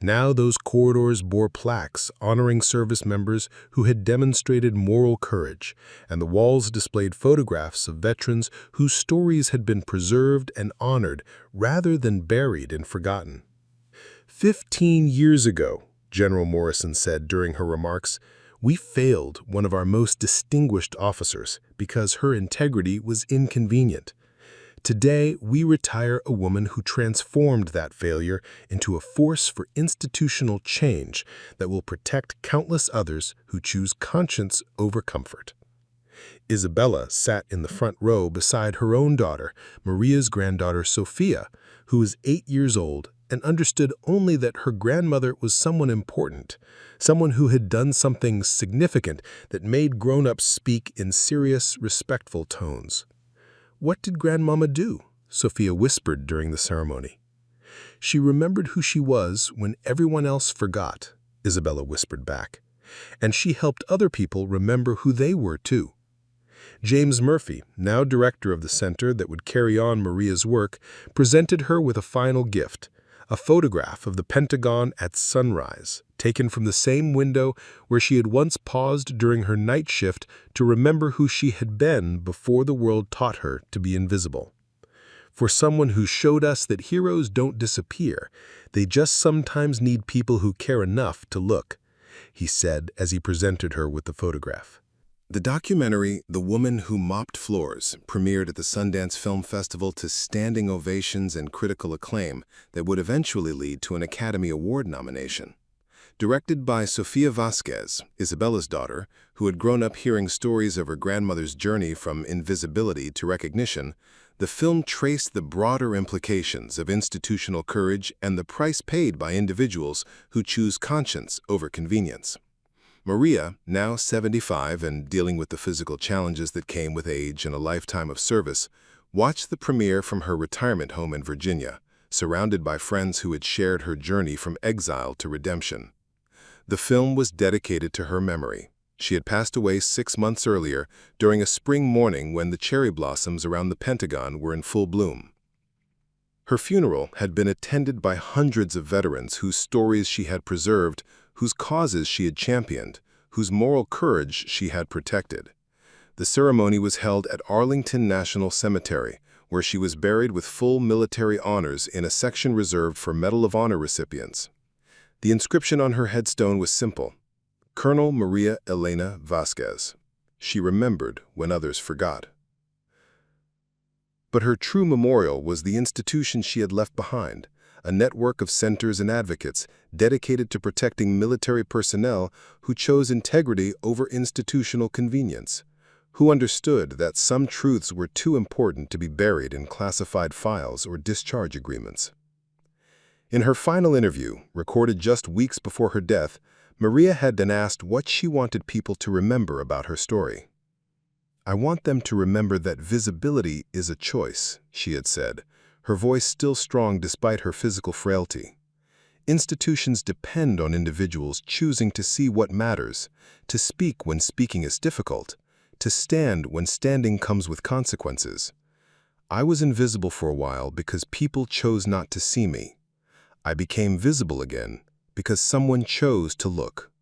Now those corridors bore plaques honoring service members who had demonstrated moral courage, and the walls displayed photographs of veterans whose stories had been preserved and honored rather than buried and forgotten. 15 years ago, General Morrison said during her remarks, we failed one of our most distinguished officers because her integrity was inconvenient. Today, we retire a woman who transformed that failure into a force for institutional change that will protect countless others who choose conscience over comfort. Isabella sat in the front row beside her own daughter, Maria's granddaughter Sophia, who was 8 years old and understood only that her grandmother was someone important, someone who had done something significant that made grown-ups speak in serious, respectful tones. What did Grandmama do? Sophia whispered during the ceremony. She remembered who she was when everyone else forgot, Isabella whispered back. And she helped other people remember who they were too. James Murphy, now director of the center that would carry on Maria's work, presented her with a final gift, a photograph of the Pentagon at sunrise, taken from the same window where she had once paused during her night shift to remember who she had been before the world taught her to be invisible. For someone who showed us that heroes don't disappear, they just sometimes need people who care enough to look, he said as he presented her with the photograph. The documentary, The Woman Who Mopped Floors, premiered at the Sundance Film Festival to standing ovations and critical acclaim that would eventually lead to an Academy Award nomination. Directed by Sofia Vasquez, Isabella's daughter, who had grown up hearing stories of her grandmother's journey from invisibility to recognition, the film traced the broader implications of institutional courage and the price paid by individuals who choose conscience over convenience. Maria, now 75 and dealing with the physical challenges that came with age and a lifetime of service, watched the premiere from her retirement home in Virginia, surrounded by friends who had shared her journey from exile to redemption. The film was dedicated to her memory. She had passed away 6 months earlier during a spring morning when the cherry blossoms around the Pentagon were in full bloom. Her funeral had been attended by hundreds of veterans whose stories she had preserved, whose causes she had championed, whose moral courage she had protected. The ceremony was held at Arlington National Cemetery, where she was buried with full military honors in a section reserved for Medal of Honor recipients. The inscription on her headstone was simple: Colonel Maria Elena Vasquez. She remembered when others forgot. But her true memorial was the institution she had left behind, a network of centers and advocates dedicated to protecting military personnel who chose integrity over institutional convenience, who understood that some truths were too important to be buried in classified files or discharge agreements. In her final interview, recorded just weeks before her death, Maria had been asked what she wanted people to remember about her story. "I want them to remember that visibility is a choice," she had said, her voice still strong despite her physical frailty. "Institutions depend on individuals choosing to see what matters, to speak when speaking is difficult, to stand when standing comes with consequences. I was invisible for a while because people chose not to see me. I became visible again because someone chose to look."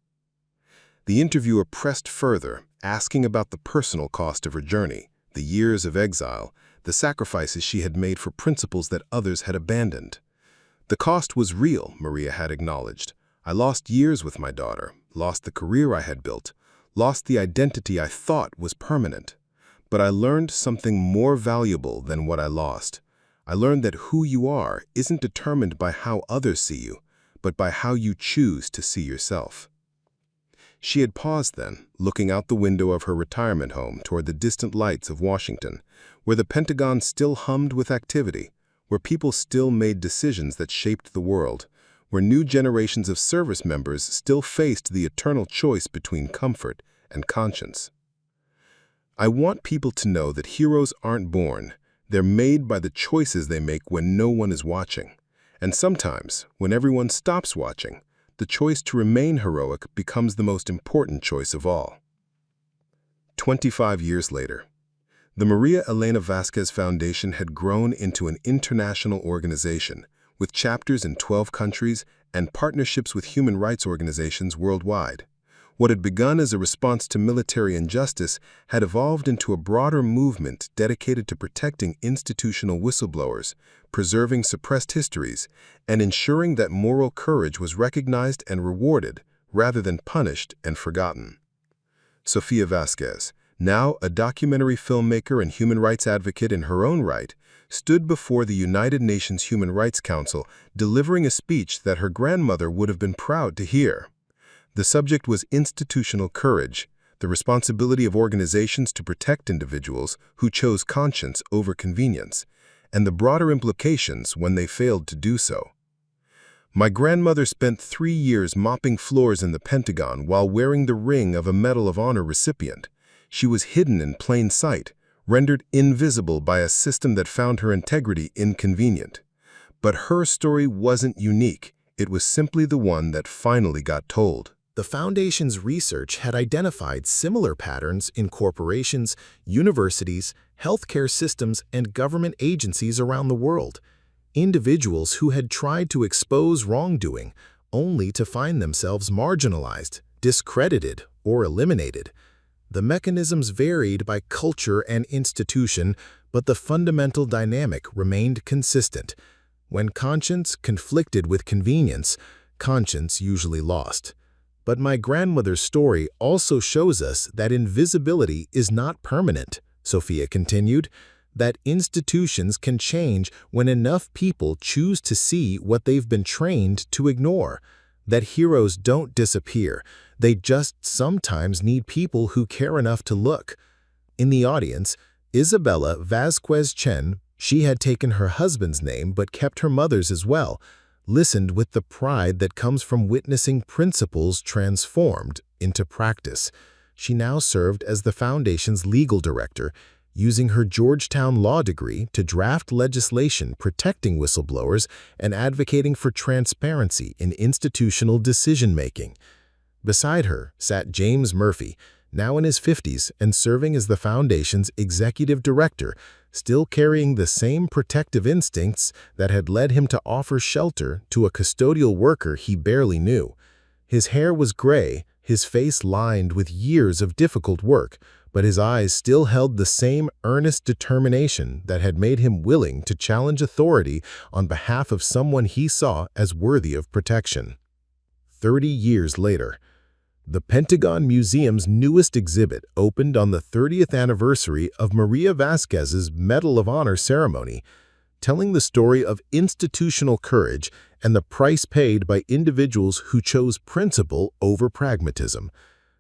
The interviewer pressed further, asking about the personal cost of her journey, the years of exile, the sacrifices she had made for principles that others had abandoned. "The cost was real," Maria had acknowledged. "I lost years with my daughter, lost the career I had built, lost the identity I thought was permanent. But I learned something more valuable than what I lost. I learned that who you are isn't determined by how others see you, but by how you choose to see yourself." She had paused then, looking out the window of her retirement home toward the distant lights of Washington, where the Pentagon still hummed with activity, where people still made decisions that shaped the world, where new generations of service members still faced the eternal choice between comfort and conscience. "I want people to know that heroes aren't born. They're made by the choices they make when no one is watching. And sometimes, when everyone stops watching, the choice to remain heroic becomes the most important choice of all." 25 years later, the Maria Elena Vasquez Foundation had grown into an international organization with chapters in 12 countries and partnerships with human rights organizations worldwide. What had begun as a response to military injustice had evolved into a broader movement dedicated to protecting institutional whistleblowers, preserving suppressed histories, and ensuring that moral courage was recognized and rewarded rather than punished and forgotten. Sofia Vasquez, now a documentary filmmaker and human rights advocate in her own right, stood before the United Nations Human Rights Council delivering a speech that her grandmother would have been proud to hear. The subject was institutional courage, the responsibility of organizations to protect individuals who chose conscience over convenience, and the broader implications when they failed to do so. "My grandmother spent 3 years mopping floors in the Pentagon while wearing the ring of a Medal of Honor recipient. She was hidden in plain sight, rendered invisible by a system that found her integrity inconvenient. But her story wasn't unique. It was simply the one that finally got told." The Foundation's research had identified similar patterns in corporations, universities, healthcare systems, and government agencies around the world. Individuals who had tried to expose wrongdoing only to find themselves marginalized, discredited, or eliminated. The mechanisms varied by culture and institution, but the fundamental dynamic remained consistent. When conscience conflicted with convenience, conscience usually lost. But my grandmother's story also shows us that invisibility is not permanent, Sofia continued, that institutions can change when enough people choose to see what they've been trained to ignore, that heroes don't disappear, they just sometimes need people who care enough to look. In the audience, Isabella Vasquez Chen, she had taken her husband's name but kept her mother's as well, listened with the pride that comes from witnessing principles transformed into practice. She now served as the Foundation's legal director, using her Georgetown law degree to draft legislation protecting whistleblowers and advocating for transparency in institutional decision-making. Beside her sat James Murphy, now in his 50s and serving as the Foundation's executive director, still carrying the same protective instincts that had led him to offer shelter to a custodial worker he barely knew. His hair was gray, his face lined with years of difficult work, but his eyes still held the same earnest determination that had made him willing to challenge authority on behalf of someone he saw as worthy of protection. 30 years later, the Pentagon Museum's newest exhibit opened on the 30th anniversary of Maria Vasquez's Medal of Honor ceremony, telling the story of institutional courage and the price paid by individuals who chose principle over pragmatism.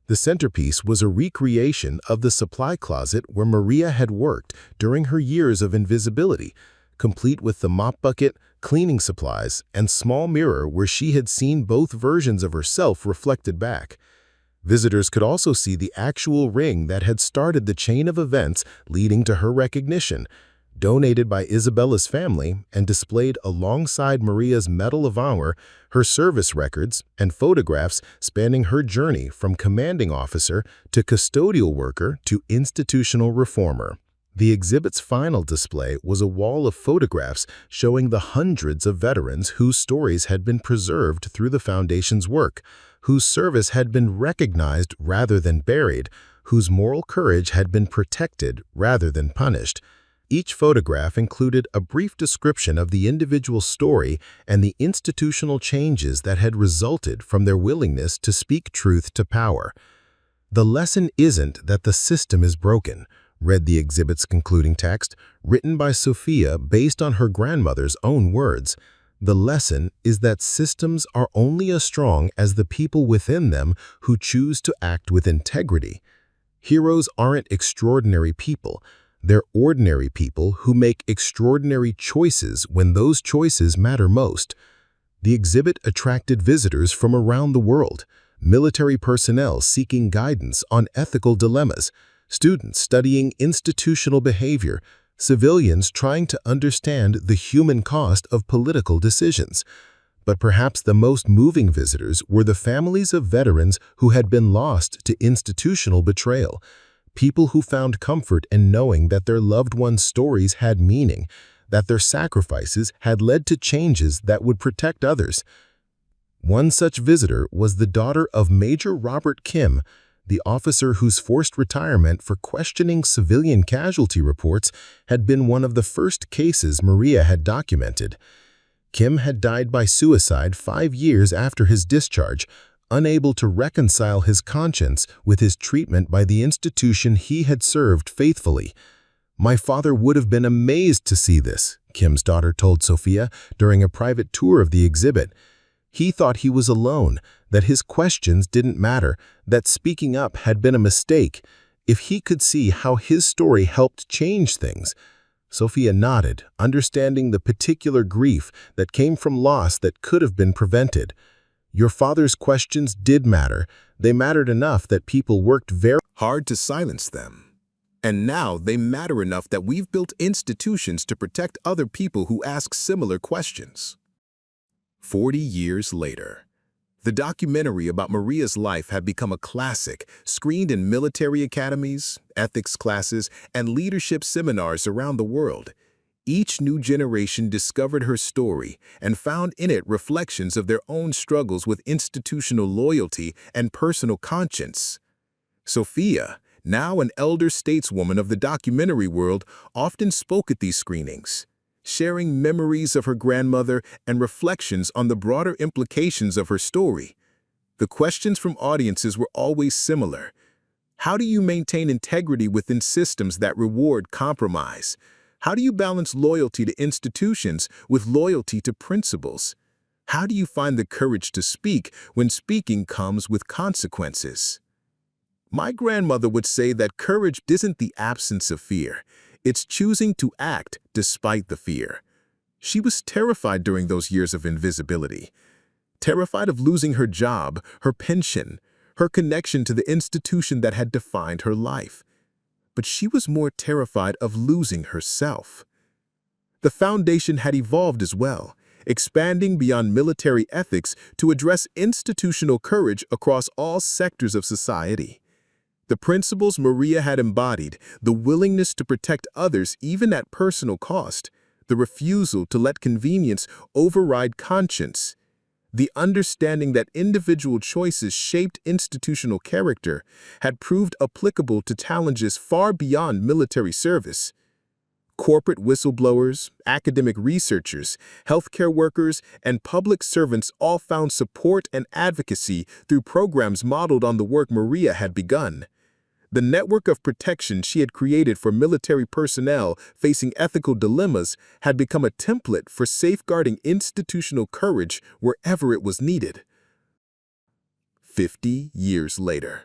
The centerpiece was a recreation of the supply closet where Maria had worked during her years of invisibility, complete with the mop bucket, cleaning supplies, and small mirror where she had seen both versions of herself reflected back. Visitors could also see the actual ring that had started the chain of events leading to her recognition, donated by Isabella's family and displayed alongside Maria's Medal of Honor, her service records, and photographs spanning her journey from commanding officer to custodial worker to institutional reformer. The exhibit's final display was a wall of photographs showing the hundreds of veterans whose stories had been preserved through the Foundation's work, whose service had been recognized rather than buried, whose moral courage had been protected rather than punished. Each photograph included a brief description of the individual story and the institutional changes that had resulted from their willingness to speak truth to power. "The lesson isn't that the system is broken," read the exhibit's concluding text, written by Sophia based on her grandmother's own words. "The lesson is that systems are only as strong as the people within them who choose to act with integrity. Heroes aren't extraordinary people. They're ordinary people who make extraordinary choices when those choices matter most." The exhibit attracted visitors from around the world, military personnel seeking guidance on ethical dilemmas, students studying institutional behavior, civilians trying to understand the human cost of political decisions. But perhaps the most moving visitors were the families of veterans who had been lost to institutional betrayal, people who found comfort in knowing that their loved ones' stories had meaning, that their sacrifices had led to changes that would protect others. One such visitor was the daughter of Major Robert Kim, the officer whose forced retirement for questioning civilian casualty reports had been one of the first cases Maria had documented. Kim had died by suicide 5 years after his discharge, unable to reconcile his conscience with his treatment by the institution he had served faithfully. "My father would have been amazed to see this," Kim's daughter told Sophia during a private tour of the exhibit. "He thought he was alone, that his questions didn't matter, that speaking up had been a mistake. If he could see how his story helped change things." Sophia nodded, understanding the particular grief that came from loss that could have been prevented. "Your father's questions did matter. They mattered enough that people worked very hard to silence them. And now they matter enough that we've built institutions to protect other people who ask similar questions." 40 years later, the documentary about Maria's life had become a classic, screened in military academies, ethics classes, and leadership seminars around the world. Each new generation discovered her story and found in it reflections of their own struggles with institutional loyalty and personal conscience. Sophia, now an elder stateswoman of the documentary world, often spoke at these screenings, sharing memories of her grandmother and reflections on the broader implications of her story. The questions from audiences were always similar. How do you maintain integrity within systems that reward compromise? How do you balance loyalty to institutions with loyalty to principles? How do you find the courage to speak when speaking comes with consequences? My grandmother would say that courage isn't the absence of fear. It's choosing to act despite the fear. She was terrified during those years of invisibility. Terrified of losing her job, her pension, her connection to the institution that had defined her life. But she was more terrified of losing herself. The Foundation had evolved as well, expanding beyond military ethics to address institutional courage across all sectors of society. The principles Maria had embodied, the willingness to protect others even at personal cost, the refusal to let convenience override conscience, The understanding that individual choices shaped institutional character had proved applicable to challenges far beyond military service. Corporate whistleblowers, academic researchers, healthcare workers, and public servants all found support and advocacy through programs modeled on the work Maria had begun. The network of protection she had created for military personnel facing ethical dilemmas had become a template for safeguarding institutional courage wherever it was needed. 50 years later.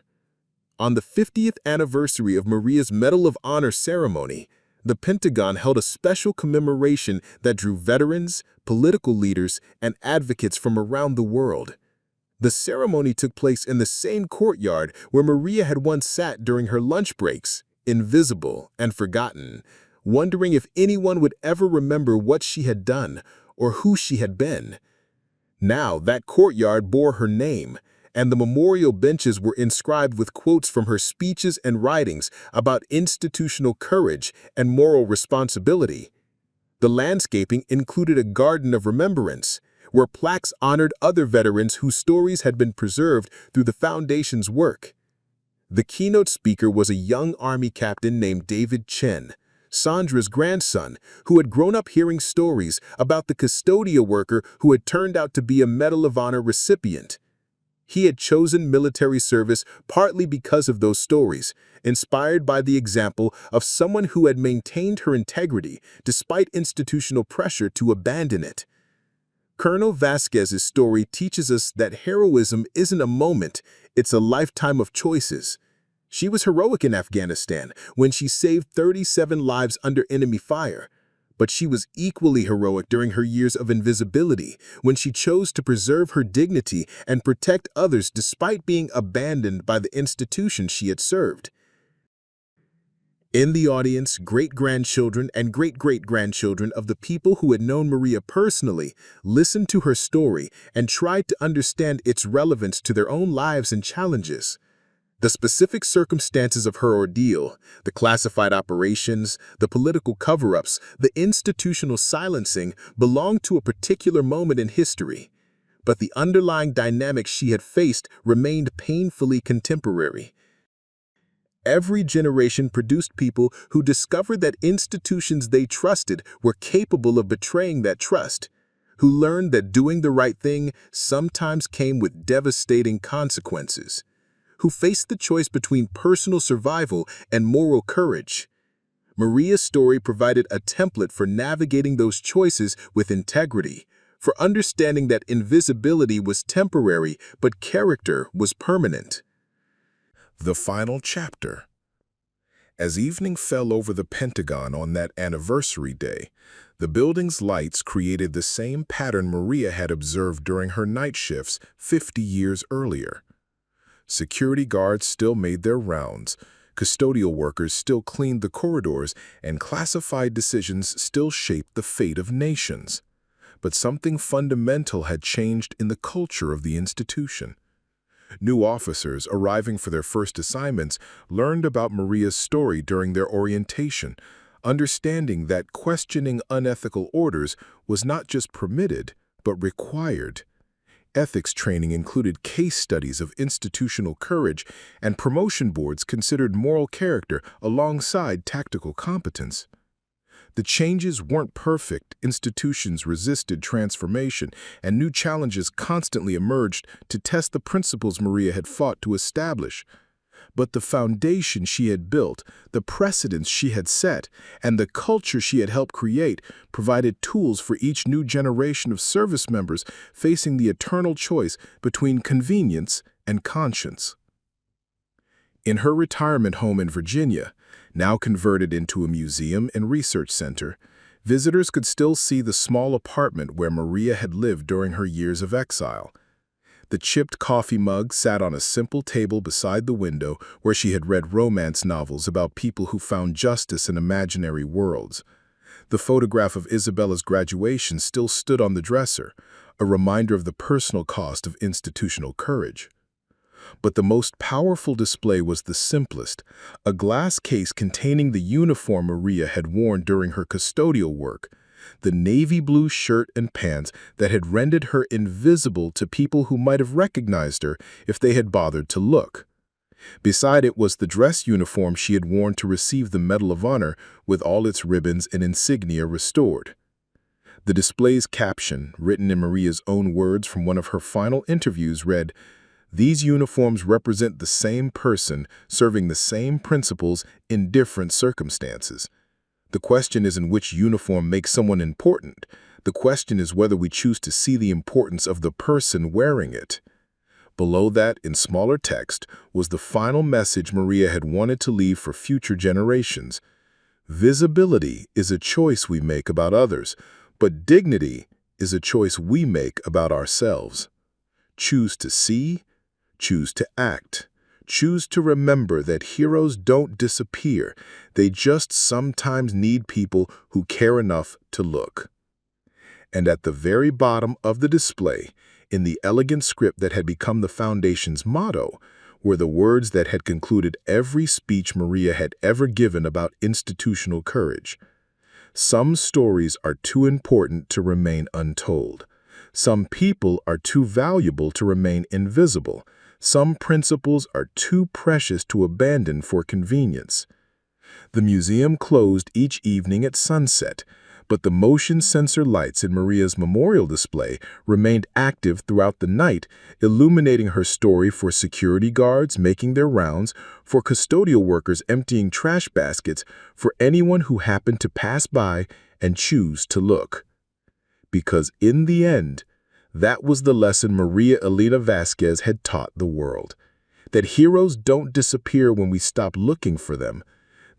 On the 50th anniversary of Maria's Medal of Honor ceremony, the Pentagon held a special commemoration that drew veterans, political leaders, and advocates from around the world. The ceremony took place in the same courtyard where Maria had once sat during her lunch breaks, invisible and forgotten, wondering if anyone would ever remember what she had done or who she had been. Now that courtyard bore her name, and the memorial benches were inscribed with quotes from her speeches and writings about institutional courage and moral responsibility. The landscaping included a garden of remembrance, where plaques honored other veterans whose stories had been preserved through the Foundation's work. The keynote speaker was a young Army captain named David Chen, Sandra's grandson, who had grown up hearing stories about the custodial worker who had turned out to be a Medal of Honor recipient. He had chosen military service partly because of those stories, inspired by the example of someone who had maintained her integrity despite institutional pressure to abandon it. Colonel Vasquez's story teaches us that heroism isn't a moment, it's a lifetime of choices. She was heroic in Afghanistan when she saved 37 lives under enemy fire, but she was equally heroic during her years of invisibility when she chose to preserve her dignity and protect others despite being abandoned by the institution she had served. In the audience, great-grandchildren and great-great-grandchildren of the people who had known Maria personally listened to her story and tried to understand its relevance to their own lives and challenges. The specific circumstances of her ordeal, the classified operations, the political cover-ups, the institutional silencing belonged to a particular moment in history, but the underlying dynamics she had faced remained painfully contemporary. Every generation produced people who discovered that institutions they trusted were capable of betraying that trust, who learned that doing the right thing sometimes came with devastating consequences, who faced the choice between personal survival and moral courage. Maria's story provided a template for navigating those choices with integrity, for understanding that invisibility was temporary but character was permanent. The final chapter. As evening fell over the Pentagon on that anniversary day, the building's lights created the same pattern Maria had observed during her night shifts 50 years earlier. Security guards still made their rounds, custodial workers still cleaned the corridors, and classified decisions still shaped the fate of nations. But something fundamental had changed in the culture of the institution. New officers arriving for their first assignments learned about Maria's story during their orientation, understanding that questioning unethical orders was not just permitted, but required. Ethics training included case studies of institutional courage, and promotion boards considered moral character alongside tactical competence. The changes weren't perfect, institutions resisted transformation, and new challenges constantly emerged to test the principles Maria had fought to establish. But the foundation she had built, the precedents she had set, and the culture she had helped create provided tools for each new generation of service members facing the eternal choice between convenience and conscience. In her retirement home in Virginia, now converted into a museum and research center, visitors could still see the small apartment where Maria had lived during her years of exile. The chipped coffee mug sat on a simple table beside the window where she had read romance novels about people who found justice in imaginary worlds. The photograph of Isabella's graduation still stood on the dresser, a reminder of the personal cost of institutional courage. But the most powerful display was the simplest, a glass case containing the uniform Maria had worn during her custodial work, the navy blue shirt and pants that had rendered her invisible to people who might have recognized her if they had bothered to look. Beside it was the dress uniform she had worn to receive the Medal of Honor with all its ribbons and insignia restored. The display's caption, written in Maria's own words from one of her final interviews, read, "These uniforms represent the same person serving the same principles in different circumstances. The question isn't which uniform makes someone important. The question is whether we choose to see the importance of the person wearing it." Below that, in smaller text, was the final message Maria had wanted to leave for future generations. Visibility is a choice we make about others, but dignity is a choice we make about ourselves. Choose to see, choose to act. Choose to remember that heroes don't disappear. They just sometimes need people who care enough to look. And at the very bottom of the display, in the elegant script that had become the Foundation's motto, were the words that had concluded every speech Maria had ever given about institutional courage. Some stories are too important to remain untold. Some people are too valuable to remain invisible. Some principles are too precious to abandon for convenience. The museum closed each evening at sunset, but the motion sensor lights in Maria's memorial display remained active throughout the night, illuminating her story for security guards making their rounds, for custodial workers emptying trash baskets, for anyone who happened to pass by and choose to look. Because in the end, that was the lesson Maria Elena Vasquez had taught the world. That heroes don't disappear when we stop looking for them.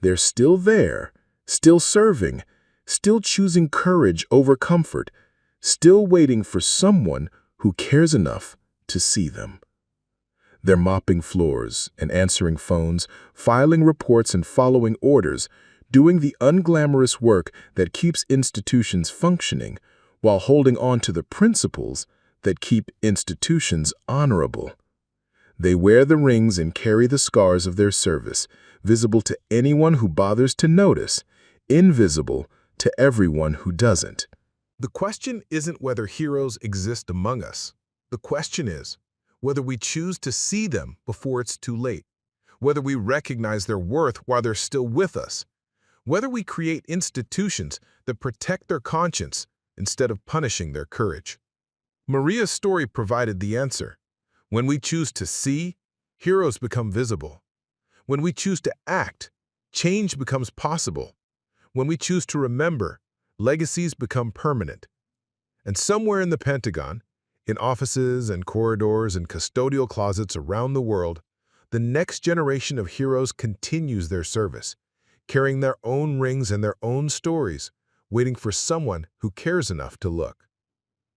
They're still there, still serving, still choosing courage over comfort, still waiting for someone who cares enough to see them. They're mopping floors and answering phones, filing reports and following orders, doing the unglamorous work that keeps institutions functioning, while holding on to the principles that keep institutions honorable. They wear the rings and carry the scars of their service, visible to anyone who bothers to notice, invisible to everyone who doesn't. The question isn't whether heroes exist among us. The question is whether we choose to see them before it's too late, whether we recognize their worth while they're still with us, whether we create institutions that protect their conscience instead of punishing their courage. Maria's story provided the answer. When we choose to see, heroes become visible. When we choose to act, change becomes possible. When we choose to remember, legacies become permanent. And somewhere in the Pentagon, in offices and corridors and custodial closets around the world, the next generation of heroes continues their service, carrying their own rings and their own stories, waiting for someone who cares enough to look.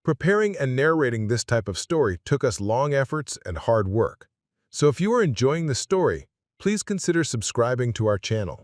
Preparing and narrating this type of story took us long efforts and hard work. So if you are enjoying the story, please consider subscribing to our channel.